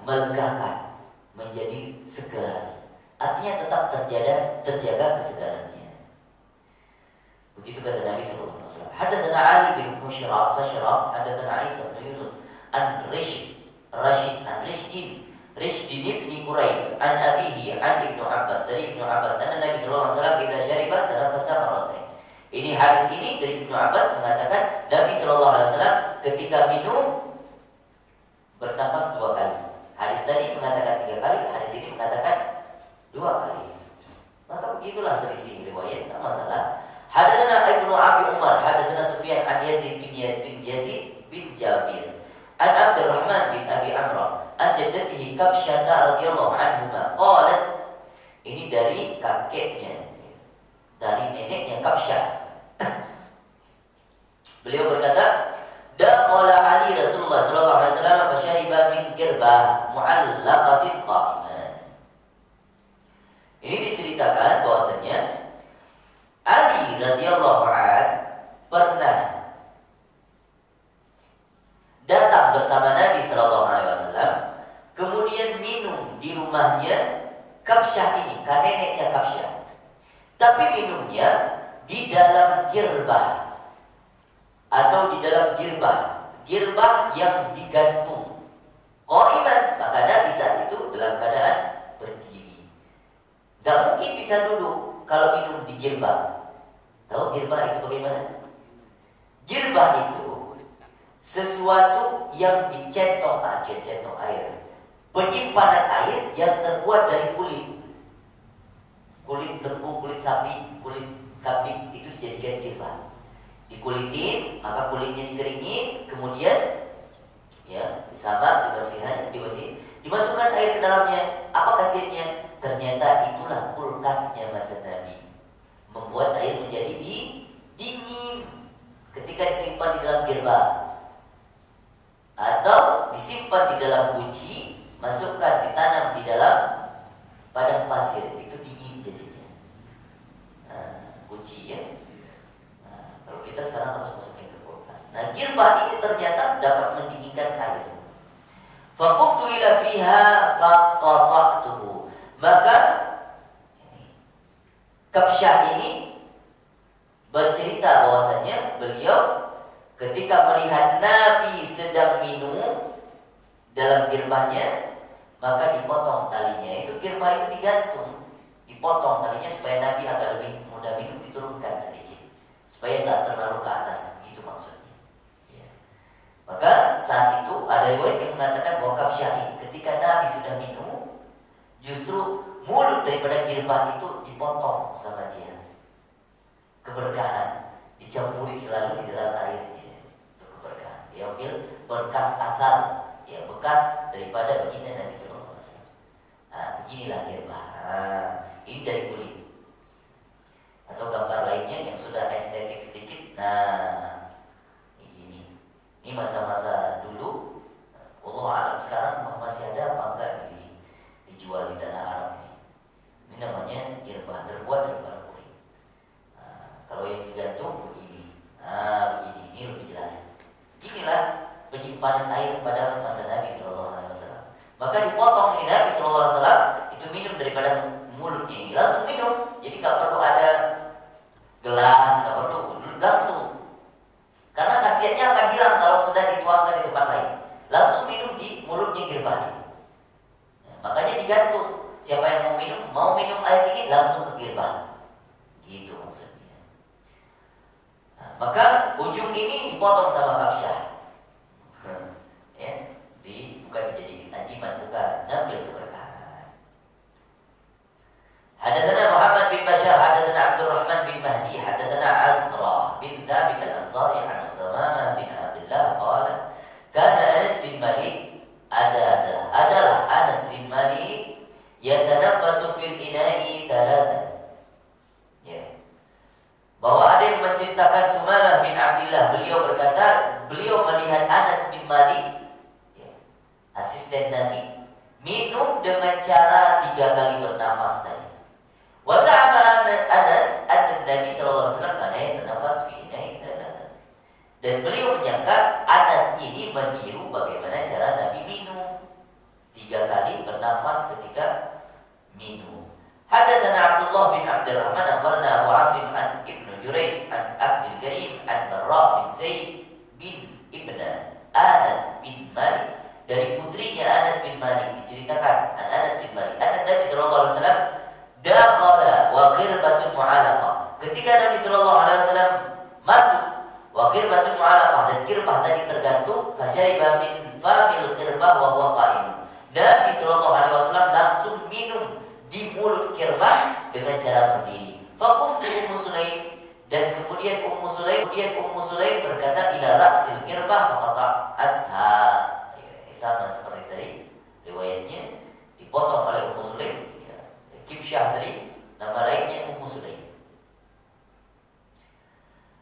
melegakan, menjadi segar. Artinya tetap terjaga kesegarannya. Begitu kata Nabi sallallahu alaihi wasallam. Hadatsana Ali bin Khashrab, hadatsana Isa bin Yunus an Rishdin ibn Quraib an abihi an Ibnu Abbas, dari Ibnu Abbas, anna Nabi sallallahu alaihi wasallam idza syariba tanaffasa marratain. Ini hadis ini dari Ibnu Abbas mengatakan Nabi sallallahu alaihi wasallam ketika minum bernafas 2 kali. Hadis tadi mengatakan 3 kali, hadis ini mengatakan 2 kali. Maka begitulah selisih riwayat, tidak masalah. Hadatsana Ibnu Abi Umar, hadatsana Sufyan an Yazid bin Jabir an Abdurrahman bin Abi Amr an jaddatihi Kabsyah radhiyallahu anhuma qalat. Ini dari kakeknya, dari neneknya Kabsyah. Beliau berkata, dakhala Ali Rasulullah sallallahu alaihi wasallam fa syariba min qirbah mu'allaqatin qa'imah. Ini diceritakan bahwasanya Ali radhiyallahu an pernah datang bersama Nabi sallallahu alaihi wasallam, kemudian minum di rumahnya Kabsyah ini, kan neneknya Kabsyah. Tapi minumnya di dalam girbah atau di dalam girbah yang digantung. Qaiman, maka Nabi saat itu dalam keadaan berdiri. Gak mungkin bisa duduk kalau minum di girbah. Tahu girbah itu bagaimana? Girbah itu sesuatu yang dicetong air, penyimpanan air yang terbuat dari kulit lembu, kulit sapi, kulit kambing, itu dijadikan girbah. Dikulitin, maka kulitnya dikeringin, kemudian ya disamak, dibersihin, dimasukkan air ke dalamnya. Apa khasiatnya? Ternyata itulah kulkasnya masa Nabi, membuat air menjadi dingin ketika disimpan di dalam girbah atau disimpan di dalam guci, masukkan, ditanam di dalam padang pasir, itu dingin jadinya. Guci ya. Kalau kita sekarang harus masukin ke kulkas. Nah, girbah ini ternyata dapat mendinginkan air. Faqumtu ila fiha faqata'tuhu. Maka Kabsyah ini bercerita bahwasanya beliau ketika melihat Nabi sedang minum dalam girbahnya, maka dipotong talinya. Itu girbah itu digantung, dipotong talinya supaya Nabi agak lebih mudah minum, diturunkan sedikit supaya nggak terlalu ke atas, begitu maksudnya. Ya. Maka saat itu ada riwayat yang mengatakan bahwa Kabsyah ini ketika Nabi sudah minum, justru mulut daripada girbah itu dipotong sama dia. Keberkahan dicampuri selalu di dalam airnya, itu keberkahan. Dia ambil bekas asal, ya bekas daripada baginda Nabi Sallallahu Alaihi Wasallam. Nah, beginilah girbah. Nah, ini dari kulit. Atau gambar lainnya yang sudah estetik sedikit. Nah, ini masa-masa dulu. Allah alam sekarang masih ada apa enggak dijual di tanah Arab ini. Ini namanya girbah, terbuat daripada kulit. Nah, kalau yang digantung begini. Nah, begini, ini lebih jelas. Inilah penyimpanan air pada masa Nabi Sallallahu Alaihi Wasallam. Maka dipotong ini Nabi Sallallahu Alaihi Wasallam itu minum daripada mulutnya ini, langsung minum. Jadi nggak perlu ada gelas, nggak perlu, langsung. Karena khasiatnya akan hilang kalau sudah dituangkan di tempat lain. Langsung minum di mulutnya girbah ini. Nah, makanya digantung. Siapa yang mau minum air dingin langsung ke girbah. Gitu maksudnya. Nah, maka ujung ini dipotong sama Kabsyah. Ya, bukan dijadikan ajiman, bukan, ngambil keberkahan. Hadatsana Muhammad bin Bashar, hadatsana Abdurrahman bin Mahdi, hadatsana Azra bin Thabit al-Ansari an Usama bin Abdullah qala kana Anas bin Malik adalah Anas bin Malik yatanaffasu fil ina'i thalathan. Ya. Bahwa ada yang menceritakan Sumanah bin Abdullah, beliau berkata, beliau melihat Anas bin Malik, ya, asisten Nabi, minum dengan cara 3 kali bernafas tadi. Wa za'ama Anas anna Nabi sallallahu alaihi wasallam kana yatanafas fi ina'i thalathan. Dan beliau menyangka Anas ini meniru bagaimana cara Nabi minum, 3 kali bernafas ketika minum. Hadatsana Abdullah bin Abdurrahman akhbarana Abu Asim an Ibnu Jurayj an Abdul Karim an Barra bin Zaid bin Ibn Anas bin Malik, dari putrinya Anas bin Malik diceritakan an Anas bin Malik anna Nabi sallallahu alaihi wasallam dakhala wa qirbatun mu'alaqah. Ketika Nabi sallallahu alaihi wasallam masuk, wa qirbatun mu'alaqah, dan kirbah tadi tergantung, fasyariba min famil qirbah wa huwa qa'im. Nabi sallallahu alaihi wasallam langsung minum di mulut kirbah dengan cara berdiri. Faqumtu Ummu Sulaim, dan kemudian Ummu Sulaim berkata ila ra'sil kirbah faqata'atha. Sama seperti tadi riwayatnya, dipotong oleh Ummu Sulaim. Kabsyah tadi nama lainnya Ummu Sulaim.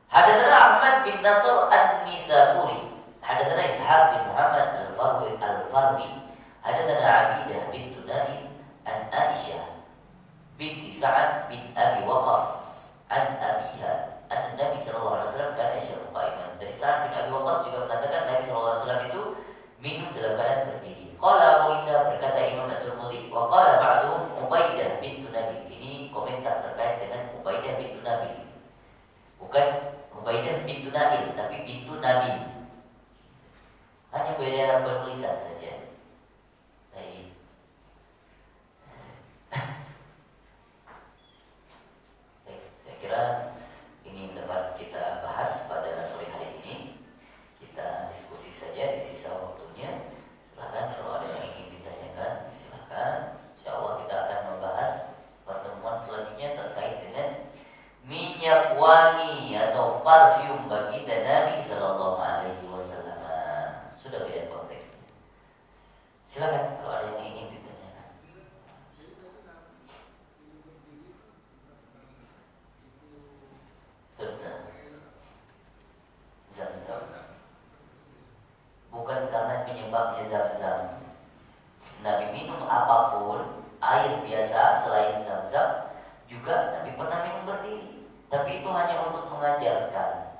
Hadatsana Ahmad bin Nasr an-Nisaburi, hadatsana Ishaq bin Muhammad al-Fardi, hadatsana Abidah bint Nabi an Aisyah binti Sa'ad bin Abi Waqqas an abiha an Nabi sallallahu alaihi wasallam kana yashrabu qa'iman. Dari Sa'ad bin Abi Waqqas juga mengatakan Nabi sallallahu alaihi wasallam itu minum dalam keadaan berdiri. Qala Abu Isa, berkata Imam At-Tirmidzi, wa qala ba'duhum Ubaidah bint Nabi. Ini komentar terkait dengan Ubaidah bint Nabi. Bukan Ubaidah bint Nabi, tapi bint Nabi. Hanya beda penulisan saja. Baik. Baik, saya kira ini dapat kita bahas pada sore hari ini. wangi atau parfum baginda Nabi Sallallahu Alaihi Wasallam. Sudah beda konteksnya. Silakan kalau ada yang ingin ditanyakan. Sudah. Zam-zam. Bukan karena penyebabnya zam-zam. Nabi minum apapun, air biasa selain zam-zam, juga Nabi pernah minum berdiri. Tapi itu hanya untuk mengajarkan.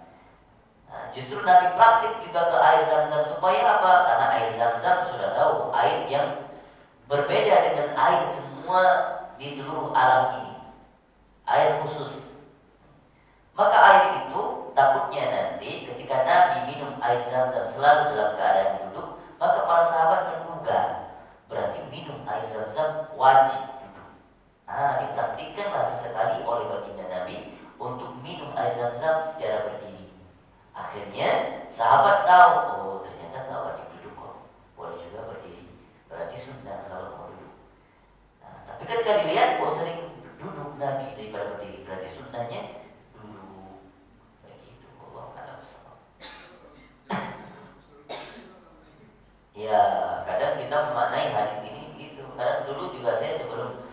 Nah, justru Nabi praktik juga ke air zam-zam supaya apa? Karena air zam-zam sudah tahu air yang berbeda dengan air semua di seluruh alam ini. Air khusus. Maka air itu takutnya nanti ketika Nabi minum air zam-zam selalu dalam keadaan duduk, maka para sahabat menduga berarti minum air zam-zam wajib duduk. Dipraktikkanlah sesekali oleh baginda Nabi untuk minum air zam-zam secara berdiri. Akhirnya sahabat tahu, oh ternyata nggak wajib duduk kok, boleh juga berdiri. Berarti sunnah kalau mau duduk. Tapi ketika dilihat, oh sering duduk Nabi daripada berdiri, berarti sunnahnya duduk. Begitu, Allah a'lam bishawab. Ya, kadang kita memaknai hadis ini begitu. Kadang dulu juga saya sebelum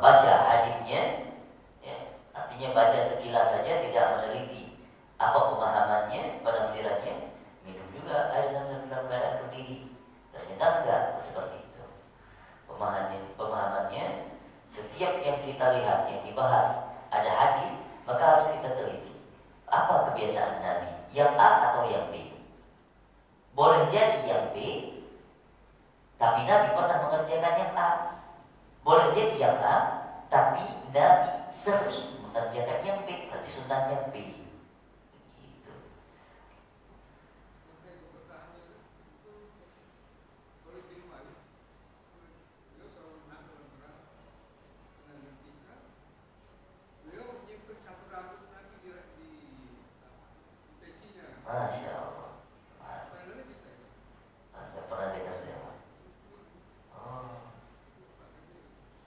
baca hadisnya, ya, artinya baca sekilas saja tidak meneliti apa pemahamannya, penafsirannya, minum juga air zam-zam dalam keadaan berdiri. Ternyata enggak seperti itu. Pemahamannya setiap yang kita lihat, yang dibahas ada hadis, maka harus kita teliti. Apa kebiasaan Nabi? Yang A atau yang B? Boleh jadi yang B, tapi Nabi pernah mengerjakan yang A. Boleh jadi yang A, tapi Nabi sering mengerjakan yang B, berarti sunnahnya B. Begitu. Masya Allah. Anda pernah dengar saya? Oh,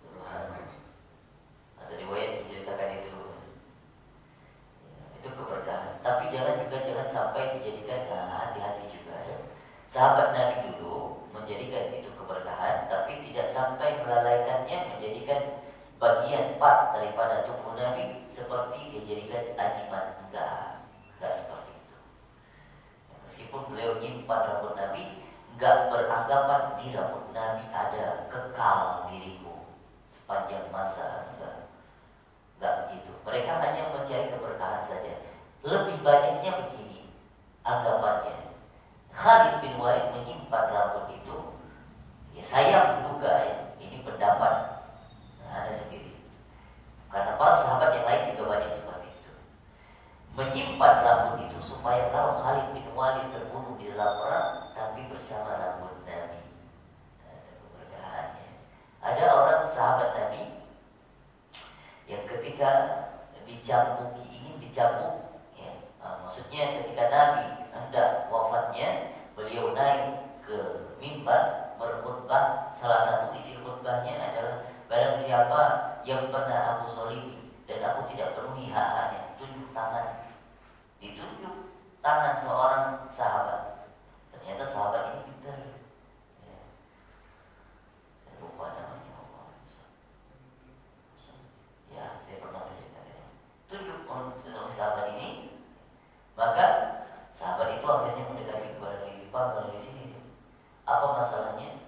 subhanallah. Ada riwayat menceritakan itu. Ya, itu keberkahan. Tapi jangan sampai dijadikan, hati-hati juga ya. Sahabat Nabi dulu menjadikan itu keberkahan, tapi tidak sampai melalaikannya menjadikan bagian part daripada tubuh Nabi seperti dijadikan ajiman. Enggak seperti itu. Meskipun beliau nyimpan rambut Nabi, enggak beranggapan di rambut Nabi ada kekal diriku sepanjang masa. Enggak begitu. Mereka hanya mencari keberkahan saja. Lebih banyaknya begini anggapannya. Khalid bin Walid menyimpan rambut itu, ya saya menduga ya, ini pendapat Anda sendiri. Karena para sahabat yang lain juga banyak seperti itu. Menyimpan rambut itu supaya kalau Khalid bin Walid terbunuh di dalam perang, tapi bersama rambut Nabi. Ada keberkahannya. Ada orang sahabat Nabi yang ketika ingin dicambuk, ya, maksudnya ketika Nabi hendak wafatnya, beliau naik ke mimbar berkhutbah. Salah satu isi khutbahnya adalah, barang siapa yang pernah aku zalimi dan aku tidak penuhi hak-haknya, tunjuk tangan. Ditunjuk tangan seorang sahabat. Ternyata sahabat ini pintar. Ya. Saya lupa namanya Allah. Ya, saya pernah menceritakan. Tunjuk oleh sahabat ini, maka sahabat itu akhirnya mendekati kepada Nabi. Kalau di sini, apa masalahnya?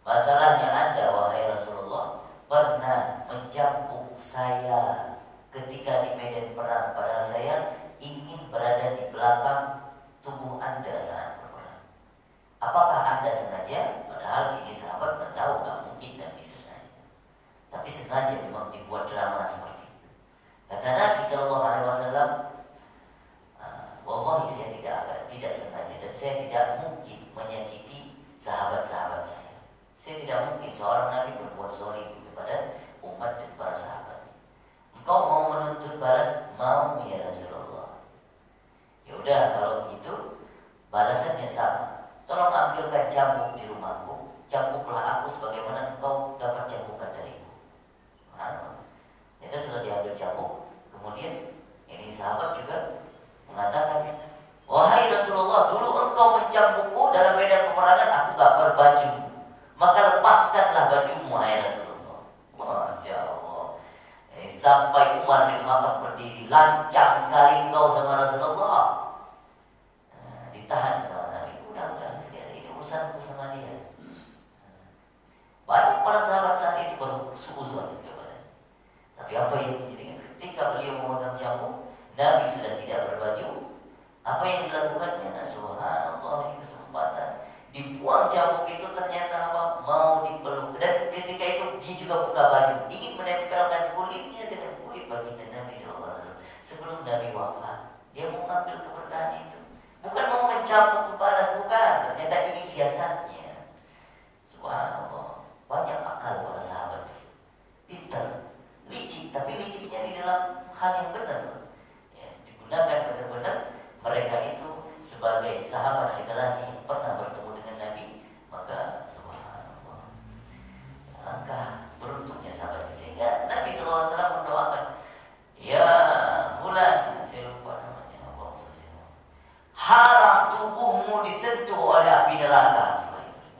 Masalahnya Anda, wahai Rasulullah, pernah mencambuk saya ketika di medan perang, padahal saya ingin berada di belakang tubuh Anda saat berperang. Apakah Anda sengaja? Padahal ini sahabat bertahu gak mungkin Nabi sengaja. Tapi sengaja memang dibuat drama seperti itu. Kata Nabi SAW, wallahi saya tidak sengaja dan saya tidak mungkin menyakiti sahabat-sahabat saya. Saya tidak mungkin seorang Nabi berbuat zalim kepada umat dan para sahabat. Engkau mau menuntut balas? Mau ya Rasulullah. Ya udah, kalau begitu balasannya sama. Tolong ambilkan cambuk di rumahku, cambuklah aku sebagaimana engkau dapat cambukan dariku. Itu sudah diambil cambuk. Kemudian ini sahabat baju, maka lepaskanlah bajumu hai Rasulullah. Masya Allah. Sampai Umar bin Khattab berdiri, lancang sekali engkau sama Rasulullah. Ditahan sama Nabi. Udah, ini urusanku sama dia. Banyak para sahabat saat itu bersuuzon kepada. Tapi apa yang terjadi ketika beliau memegang cambuk, Nabi sudah tidak berbaju. Apa yang dilakukannya? Nah, subhanallah, ini kesempatan. Dibuang cambuk itu ternyata apa? Mau dipeluk. Dan ketika itu dia juga buka baju, ingin menempelkan kulitnya dengan kulit baginda Nabi SAW. Sebelum Nabi wafat, dia mau mengambil keberkahan itu. Bukan mau mencambuk balas, bukan. Ternyata ini siasatnya. Subhanallah, banyak akal para sahabat. Pintar, licik, tapi liciknya di dalam hal yang benar. Ya, digunakan benar-benar. Mereka itu sebagai sahabat generasi yang pernah bertemu dengan Nabi, maka subhanallah, langkah beruntungnya sahabat. Sehingga Nabi SAW mendoakan, ya fulan, saya lupa namanya, haram tubuhmu disentuh oleh api neraka.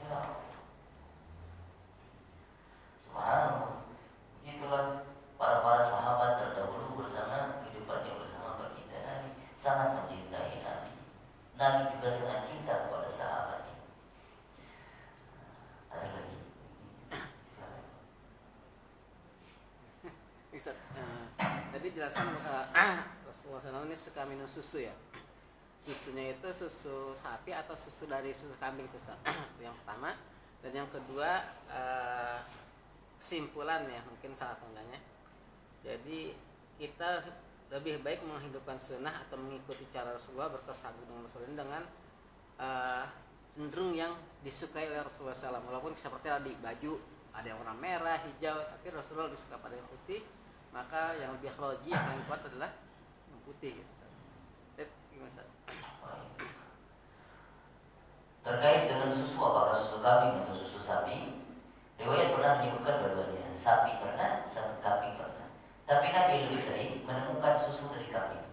Ya. Subhanallah, itulah para sahabat terdahulu bersama kehidupannya bersama baginda Nabi, sangat mencintai Nabi. Nabi juga sangat cinta kepada sahabatnya. Ada lagi? Ustaz, tadi jelaskan Rasulullah SAW ini suka minum susu ya. Susunya itu susu sapi atau susu dari susu kambing itu Ustaz? Yang pertama. Dan yang kedua, kesimpulan ya, mungkin salah atau enggaknya. Jadi kita lebih baik menghidupkan sunnah atau mengikuti cara Rasulullah, bertasabuh dengan Rasulullah dengan cenderung yang disukai oleh Rasulullah SAW. Walaupun seperti tadi baju ada yang warna merah, hijau, tapi Rasulullah lebih suka pada yang putih. Maka yang lebih khaloji, yang paling kuat adalah yang putih. Gitu. Gimana? Terkait dengan susu, apakah susu kambing atau susu sapi? Riwayat pernah menyebutkan dua-duanya. Sapi pernah, kambing pernah. Tapi Nabi lebih sering menemukan susu dari kambing.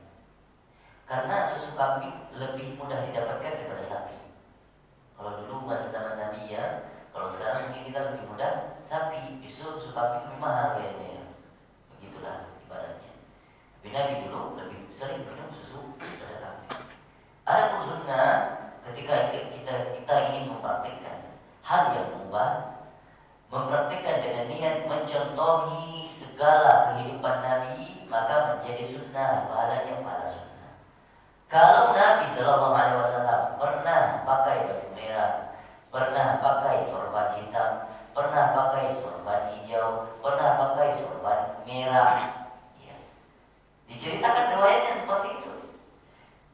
Karena susu kambing lebih mudah didapatkan daripada sapi. Kalau dulu masa zaman Nabi ya, kalau sekarang mungkin kita lebih mudah sapi. Justru susu kambing lebih mahal kayaknya ya. Begitulah ibaratnya. Tapi Nabi dulu lebih sering minum susu dari kambing. Ada sunnah ketika kita ingin mempraktikkan hal yang mubah, mempraktikkan dengan niat mencontohi segala kehidupan Nabi, maka menjadi sunnah, pahalanya pahala sunnah. Kalau Nabi SAW pernah pakai baju merah, pernah pakai sorban hitam, pernah pakai sorban hijau, pernah pakai sorban merah, ya. Diceritakan riwayatnya seperti itu.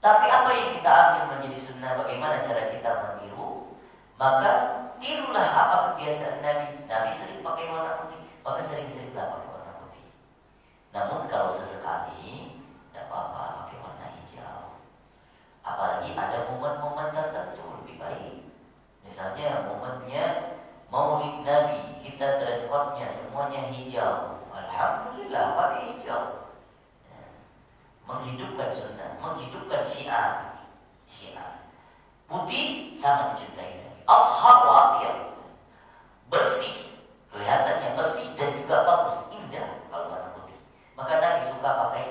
Tapi apa yang kita ambil menjadi sunnah, bagaimana cara kita meniru? Maka tirulah apa kebiasaan Nabi. Nabi sering pakai warna putih, maka sering-seringlah pakai warna putih. Namun kalau sesekali, tidak apa-apa pakai warna hijau. Apalagi ada momen-momen tertentu lebih baik. Misalnya momennya Maulid Nabi, kita dress code-nya semuanya hijau. Alhamdulillah pakai hijau. Menghidupkan sunnah, menghidupkan syiar. Putih sangat dicintai Nabi. Athhar wa atyab, bersih, kelihatannya bersih dan juga bagus, indah kalau warna putih. Maka Nabi suka pakai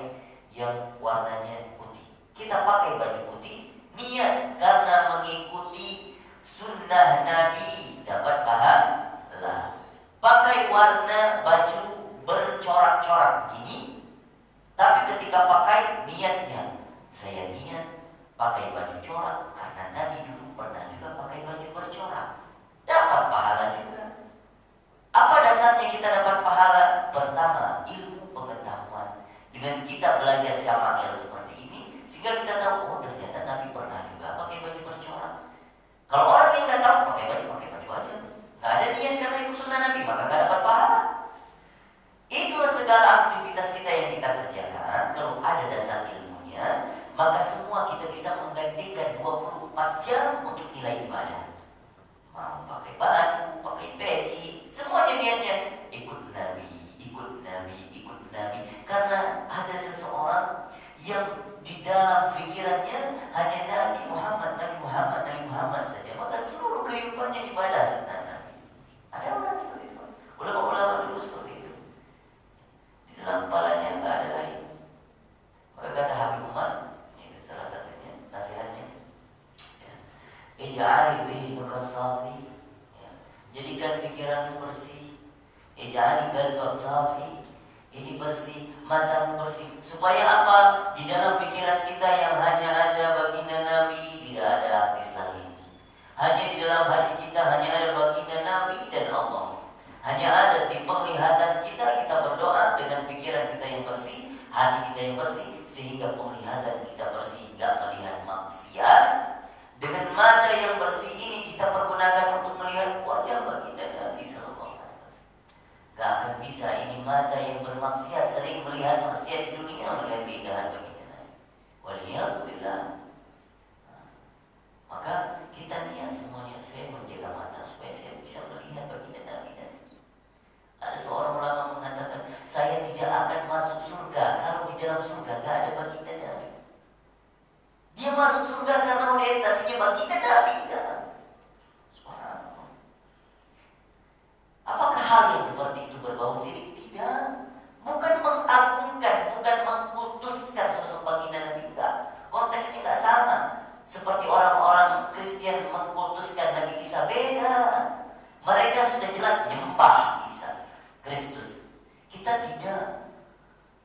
yang warnanya putih. Kita pakai baju putih, niat karena mengikuti sunnah Nabi, dapat pahala. Pakai warna baju bercorak-corak begini, tapi ketika pakai niatnya, saya niat pakai baju corak karena Nabi dulu pernah juga pakai baju bercorak, dapat pahala juga. Apa dasarnya kita dapat pahala? Pertama, ilmu pengetahuan. Dengan kita belajar syama'il seperti ini, sehingga kita tahu, oh ternyata Nabi pernah juga pakai baju bercorak. Kalau orang yang nggak tahu, pakai baju aja, nggak ada niat karena itu sunnah Nabi, maka nggak dapat pahala. Itulah segala aktivitas kita yang kita kerjakan. Kalau ada dasar ilmunya, maka semua kita bisa menggantikan 24 jam untuk nilai ibadah. Mau pakai baju, pakai peci, semuanya niatnya ikut Nabi, ikut Nabi, ikut Nabi. Karena ada seseorang yang di dalam pikirannya hanya Nabi Muhammad, Nabi Muhammad, Nabi Muhammad saja. Maka seluruh kehidupan lebih banyak ibadah sebenarnya. Ada orang seperti itu. Ulama-ulama dulu seperti itu. Di dalam kepalanya nggak ada lain. Maka kata Habib Umar, ini salah satunya nasihatnya. Ij'ali dhihnuka safi. Jadikan pikiranmu bersih. Ij'ali qalbaka safi. Ini bersih, matamu bersih. Supaya apa? Di dalam pikiran kita yang hanya ada baginda Nabi, tidak ada artis lain. Hanya di dalam hati kita hanya ada baginda Nabi dan Allah. Hanya ada di penglihatan kita, kita berdoa dengan pikiran kita yang bersih, hati kita yang bersih, sehingga penglihatan kita bersih, gak melihat maksiat. Dengan mata yang bersih ini kita pergunakan untuk melihat wajah baginda Nabi sallallahu alaihi wasallam. Gak akan bisa ini mata yang bermaksiat, sering melihat maksiat di dunia, melihat keindahan baginda Nabi. Waliyahulillah. Maka kita niat semuanya, saya menjaga mata supaya saya bisa melihat baginda Nabi nanti. Ada seorang ulama mengatakan, saya tidak akan masuk surga kalau di dalam surga gak ada baginda Nabi. Dia masuk surga karena orientasinya baginda Nabi di dalam. Subhanallah. Apakah hal yang seperti itu berbau sirik? Tidak. Bukan mengagungkan, bukan mengkultuskan sosok baginda Nabi, enggak. Konteksnya enggak sama. Seperti orang-orang Kristen mengkultuskan Nabi Isa, beda. Mereka sudah jelas nyembah Isa Kristus. Kita tidak.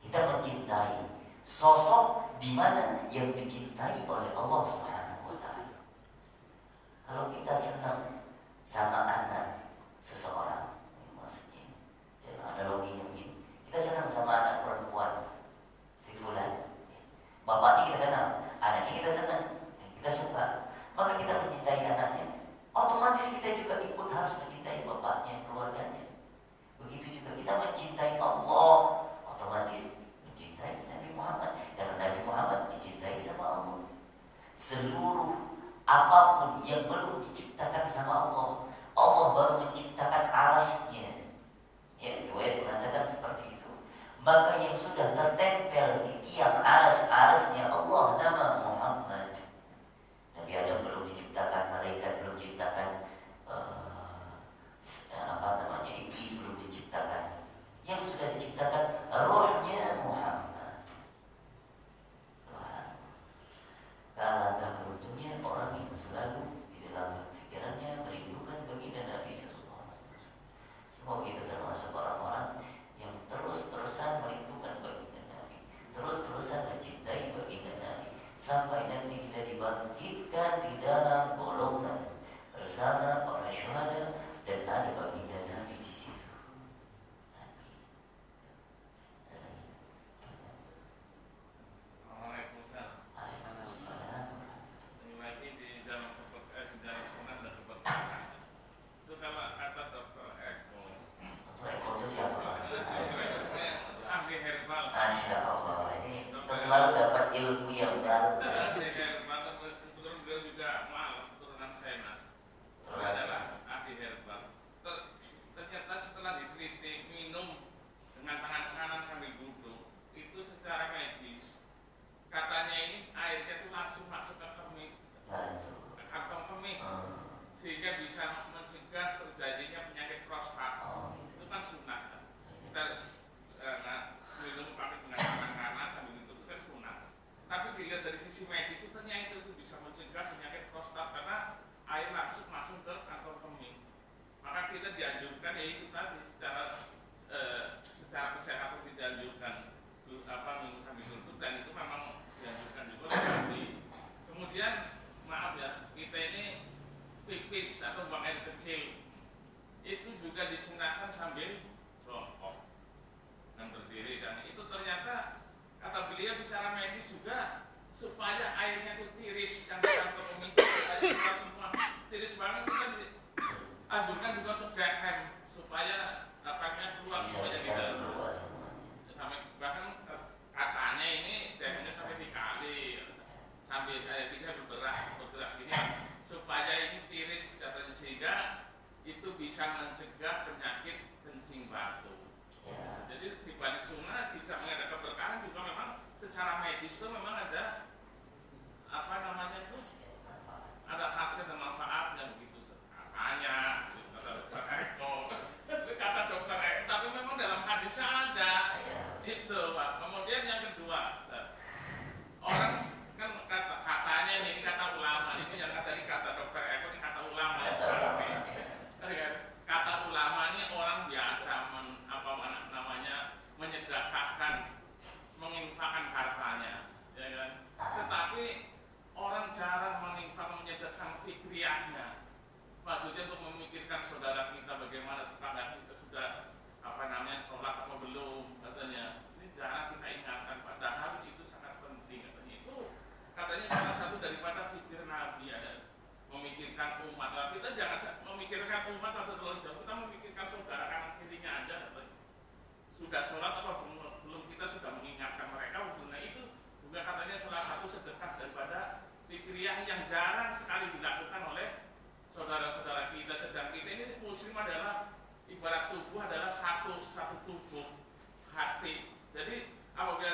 Kita mencintai sosok di mana yang dicintai oleh Allah Subhanahu wa taala. Kalau kita senang sama anak seseorang, maksudnya jangan analoginya begini. Kita senang sama anak perempuan si fulan. Bapaknya kita kenal, anaknya kita senang, kita suka. Maka kita mencintai anaknya. Otomatis kita juga ikut harus mencintai bapaknya, keluarganya. Begitu juga kita mencintai Allah, otomatis mencintai Nabi Muhammad. Karena Nabi Muhammad dicintai sama Allah. Seluruh apapun yang belum diciptakan sama Allah, Allah baru menciptakan arasnya. Ya, riwayat mengatakan seperti itu. Maka yang sudah tertempel di tiang arasnya Allah nama Muhammad. Nabi Adam belum diciptakan, malaikat belum diciptakan, iblis belum diciptakan. Yang sudah diciptakan rohnya Muhammad. Alangkah beruntungnya orang yang selalu di dalam pikirannya merindukan baginda Nabi sallallahu alaihi wasallam. Semoga kita termasuk orang-orang yang terus-terusan merindukan baginda Nabi, terus-terusan mencintai baginda Nabi, sampai nanti kita dibangkitkan di dalam golongan bersama para syuhada dan ada baginda Nabi di situ. Selalu dapat ilmu yang baru. Ternyata setelah diteliti minum dengan tangan kanan sambil duduk, itu secara medis katanya ini airnya itu langsung masuk ke kemih, ke kantong kemih, sehingga bisa mencegah terjadinya penyakit prostat. Itu kan sunnah. Kita minum pakai dengan tangan kanan sambil duduk itu kan sunnah. Tapi dilihat dari sisi medis itu ternyata itu bisa mencegah penyakit prostat karena air masuk ke kantong kemih. Maka kita dianjurkan ya itu tadi secara kesehatan dianjurkan minum sambil duduk, dan itu memang dianjurkan juga oleh. Kemudian maaf ya, kita ini pipis atau buang air kecil itu juga disunahkan sambil jongkok dan berdiri, dan itu ternyata kata beliau secara medis juga supaya airnya itu tiris yang di kantong kemih itu semua tiris banget, kita anjurkan juga untuk dehem supaya dapatnya keluar semuanya di dalam. Bahkan katanya ini dehemnya sampai dikali sambil kayak kita bergerak gini supaya ini tiris katanya, sehingga itu bisa mencegah penyakit kencing batu. Jadi dibanding sunnah tidak mengadakan keberkahan juga memang secara medis itu memang ada ada hasil dan manfaatnya begitu. fikriyah yang jarang sekali dilakukan oleh saudara-saudara kita. Sedang kita ini muslim adalah ibarat tubuh adalah satu tubuh hati. Jadi apabila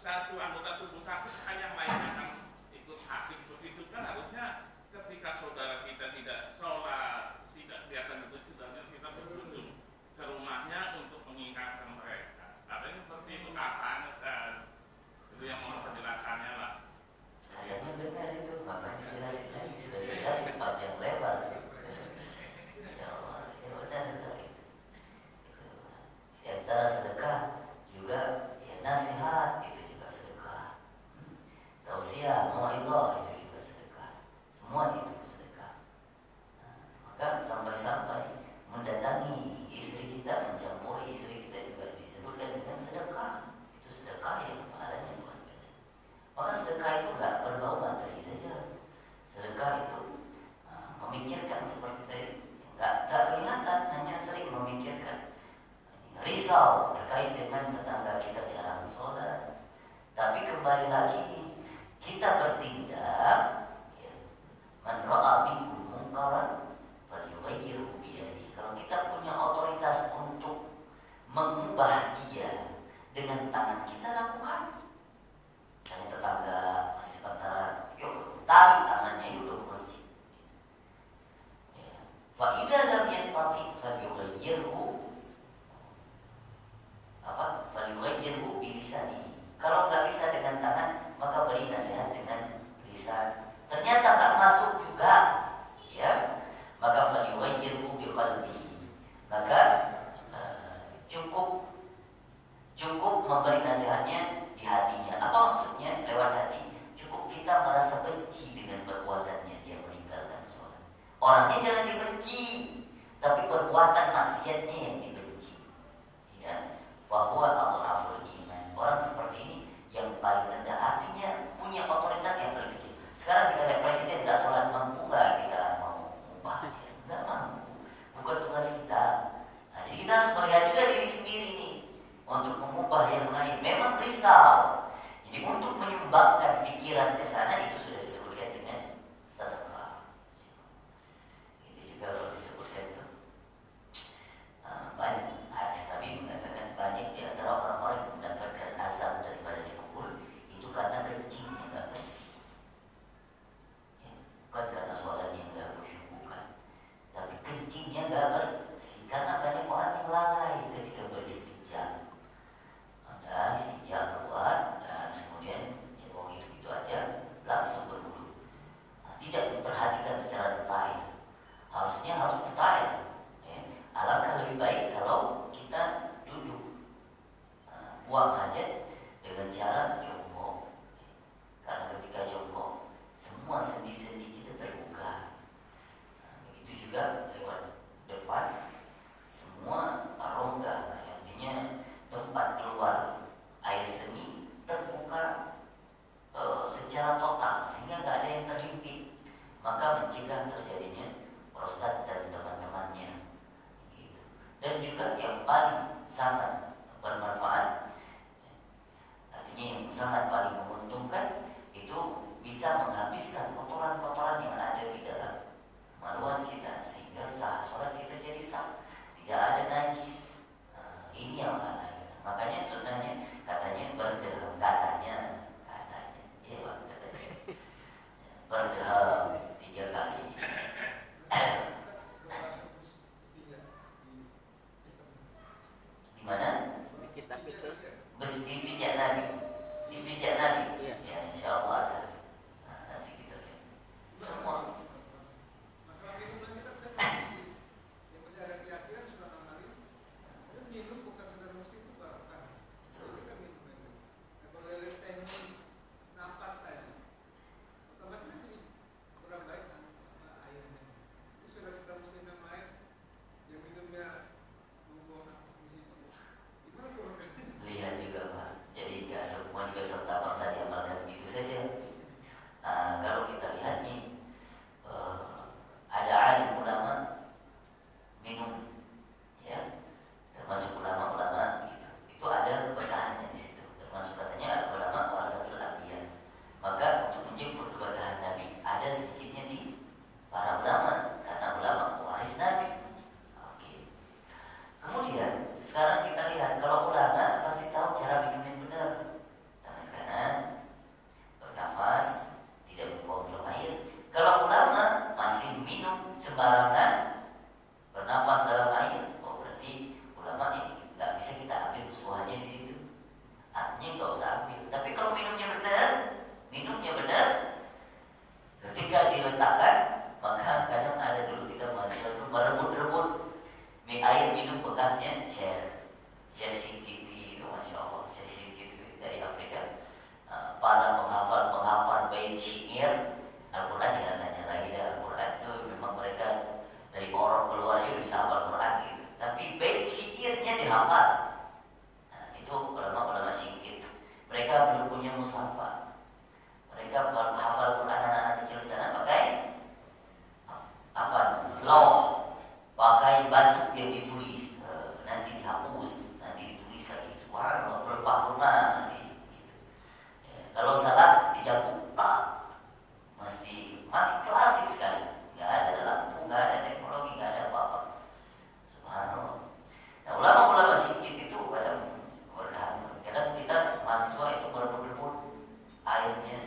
satu anggota tubuh sakit, yang lainnya akan ikut sakit. Begitu kan harusnya ketika saudara kita tidak sholat, tidak kelihatan itu juga kita berkunjung ke rumahnya untuk mengingatkan mereka. Katanya seperti itu katanya, itu yang mohon penjelasannya lah. Kayaknya benar itu, ngapain dijelasin lagi, sudah dijelasin panjang lebar. Ya Allah, ya benar sekali itu. Di antara sedekah juga ya nasihat, itu juga sedekah. Tausiah, mau'izah, itu juga sedekah. Semua itu sedekah. Maka sampai-sampai mendatangi istri kita, mencampuri istri kita juga disebutkan dengan sedekah. Itu sedekah yang pahalanya luar biasa. Maka sedekah itu enggak berbau materi saja. Sedekah itu memikirkan seperti tadi, enggak kelihatan, hanya sering memikirkan. Risau terkait dengan tetangga kita jarang sholat. Tapi kembali lagi kita bertindak, ya, man ra'a minkum munkaran falyughayyirhu biyadihi. Kalau kita punya otoritas untuk mengubah dia dengan tangan, kita lakukan. Misalnya tetangga masih sebentar, yuk tarik tangannya itu ke masjid. Fa idza lam yastati falyughayyirhu falyughayyirhu bilisanihi. Kalau nggak bisa dengan tangan, maka beri nasihat dengan lisan. Ternyata nggak masuk juga, ya, maka falyughayyirhu biqalbihi. Maka cukup memberi nasihatnya di hatinya. Apa maksudnya lewat hati? Cukup kita merasa benci dengan perbuatannya dia meninggalkan sholat. Orangnya jangan dibenci, tapi perbuatan maksiatnya yang dibenci. Ya, bahwa adhaful iman. Orang seperti ini yang paling rendah, artinya punya otoritas yang paling kecil. Sekarang kita lihat presiden tidak sholat, mampu nggak kita mau ubah? Nggak mampu. Bukan tugas kita. Nah, jadi kita harus melihat juga diri sendiri nih untuk mengubah yang lain. Memang risau. Jadi untuk menyumbangkan pikiran ke sana itu sudah disebutkan dengan sedekah. Itu juga kalau disebutkan itu banyak hadis Nabi mengatakan banyak di antara orang-orang yang mendapatkan azab daripada dikubur itu karena kencingnya nggak bersih. Ya, bukan karena sholatnya nggak khusyuk, bukan, tapi kencingnya nggak bersih karena banyak orang yang lalai ketika beristinja. Ada istinja keluar dan kemudian cebong itu aja langsung mushaf. Mereka hafal Quran anak-anak kecil di sana pakai apa? Lauh, pakai batu yang ditulis, nanti dihapus, nanti ditulis lagi. Subhanallah, berapa rumah masih gitu. Ya, kalau salah dicabut, masih klasik sekali. Nggak ada lampu, nggak ada teknologi, nggak ada apa-apa. Subhanallah. Nah, ulama-ulama sedikit itu kadang kita mahasiswa itu berebut-rebut airnya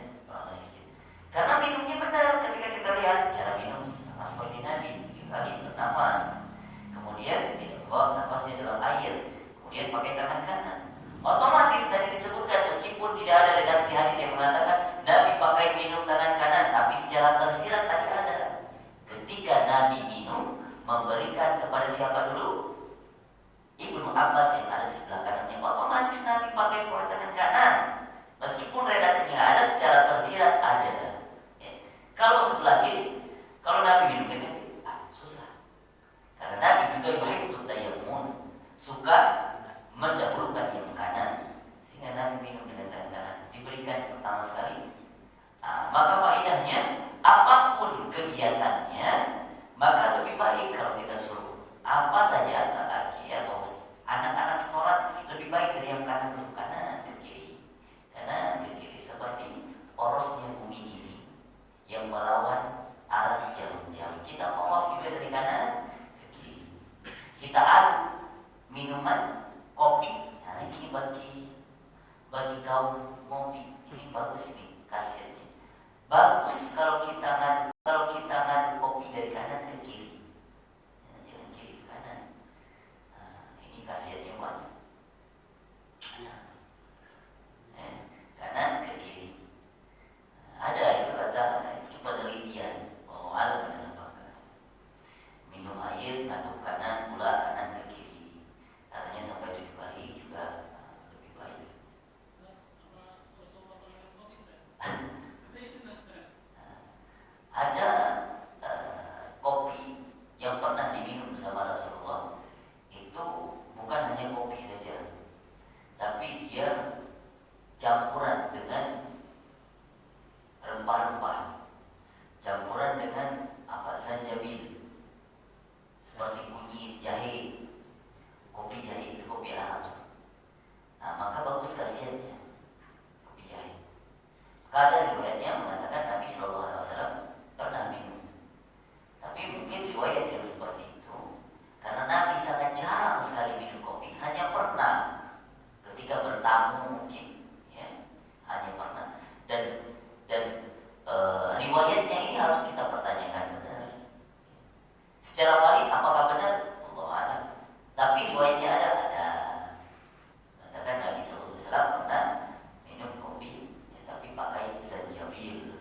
sedikit. Karena minumnya benar ketika kita lihat cara minum sama seperti Nabi, lagi bernafas, kemudian tidak membawa nafasnya dalam air, kemudian pakai tangan kanan. Otomatis tadi disebutkan meskipun tidak ada redaksi hadis yang mengatakan Nabi pakai minum tangan kanan, tapi secara tersirat tadi ada. Ketika Nabi minum, memberikan kepada siapa dulu? Ibnu Abbas yang ada di sebelah kanannya. Otomatis Nabi pakai tangan kanan. Meskipun redaksinya ada, secara tersirat ada. Ya. Kalau sebelah kiri, kalau Nabi minum gitu, susah. Karena Nabi juga yuhibbut tayammun, suka mendahulukan yang kanan, sehingga Nabi minum dengan tangan kanan. Diberikan pertama sekali. Maka faedahnya, apapun kegiatannya, maka lebih baik kalau kita suruh apa saja laki atau anak-anak setoran, lebih baik dari yang kanan ke kanan ke kiri. Kanan ke kiri seperti porosnya bumi ini yang melawan arah jam-jam. Kita tawaf juga dari kanan ke kiri. Kita aduk minuman kopi. Nah, ini bagi kaum kopi ini bagus, ini khasiatnya. Bagus kalau kita ngadu kopi dari kanan ke kiri. Jangan kiri ke kanan. Ini khasiatnya banyak. Kanan ke kiri. Ada itu kata, itu penelitian. Wallahu a'lam benar apakah. Minum air ngaduk kanan, gula kanan ke kiri. Katanya sampai 7 kali juga lebih baik. Ada kopi yang pernah diminum sama Rasulullah. Itu bukan hanya kopi saja, tapi dia campuran dengan rempah-rempah, campuran dengan zanjabil, seperti kunyit, jahe. Kopi jahe itu kopi Arab. Nah, maka bagus khasiatnya kopi jahe. Kadang riwayatnya mengatakan Nabi SAW pernah minum. Tapi mungkin riwayat yang seperti itu karena Nabi sangat jarang sekali minum kopi, hanya pernah ketika bertamu mungkin, ya, hanya pernah. Dan riwayatnya ini harus kita pertanyakan benar. Secara valid apakah benar? Allahu a'lam. Tapi riwayatnya ada. Katakan Nabi SAW pernah minum kopi, ya, tapi pakai zanjabil.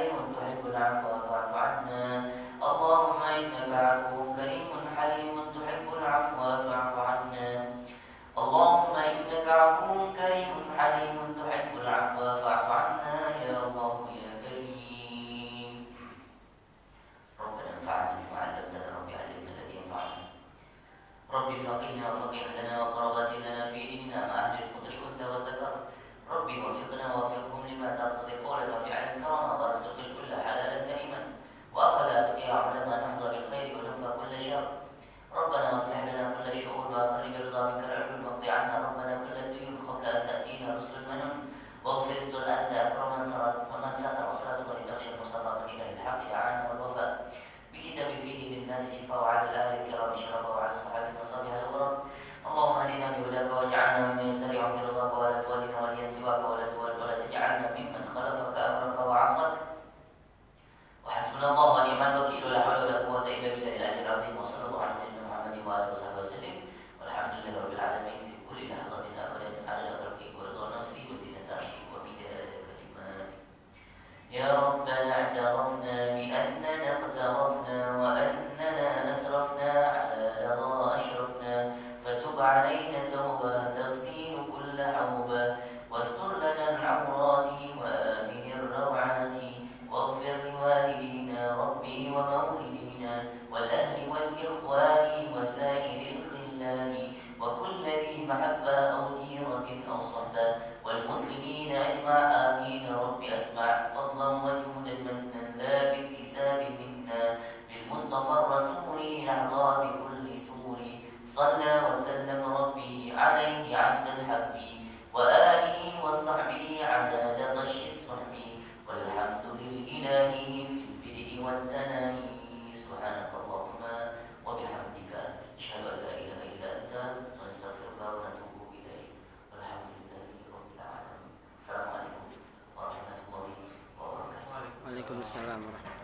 حليم تحب العفو فاعف عنا. اللهم إنك عفو كريم حليم تحب العفو فاعف عنا. اللهم إنك عفو كريم حليم تحب العفو فاعف عنا يا الله يا كريم. ربنا انفعنا بما علمتنا، رب علمنا الذي ينفعنا. رب فقهنا وفقه لنا وقربات لنا في ديننا مع أهل القدر والأنثى والذكر. رب وفقنا ووفقهم لما ترتضي قولا وفعلا كرما، وارزق الكل حلالا دائما، وأخذ أتقيا علما نحظى بالخير وننفى كل شر. ربنا واصلح لنا كل شؤون وأخرج رضا بك العلم واقض عنا ربنا كل الديون قبل أن تأتينا رسل المنون. واغفر استر أنت أكرم من سرت ومن ستر، وصلاة الله تغشى المصطفى من إله الحق إعانة والوفاء بكتاب فيه للناس شفاء، وعلى الآل الكرام شرفا، وعلى الصحابة المصالح الغرام. اللهم اهدنا بهداك واجعلنا ممن يسارع في رضاك، ولا تولنا وليا سواك، ولا تجعلنا ممن خلفك أمرك وعصاك. وحسبنا الله ونعم الوكيل، ولا حول ولا قوة إلا بالله العلي العظيم. وصلى الله على سيدنا محمد وآله وصحبه وسلم، والحمد لله رب العالمين في كل لحظة أبدا، على خلقه ورضا نفسه وزينة عرشه ومداد كلماته. يا ربنا اعترفنا بأننا اقترفنا وأننا أسرفنا، على لظى أشرفنا، فتب علينا توبة تغسيل كل حوبة، واستر لنا العورات وآمن الروعات، واغفر لوالدينا ربي ومولدينا، والأهل والإخوان وسائر الخلان، وكل ذي محبة أو جيرة أو صحبة، والمسلمين أجمع آمين. رب أسمع فضلا وجودا منا لا باكتساب منا، للمصطفى الرسول نحظى بكل سور. صلى وسلم ربي عليه عبد الحب، وآله وصحبه عدد طش الصحب، والحمد للإله في البدء والتناهي. سبحانك اللهم وبحمدك أشهد أن لا إله إلا أنت، ونستغفرك ونتوب إليك، والحمد لله رب العالمين. السلام عليكم ورحمة الله وبركاته. Waalaikumsalam warahmatullahi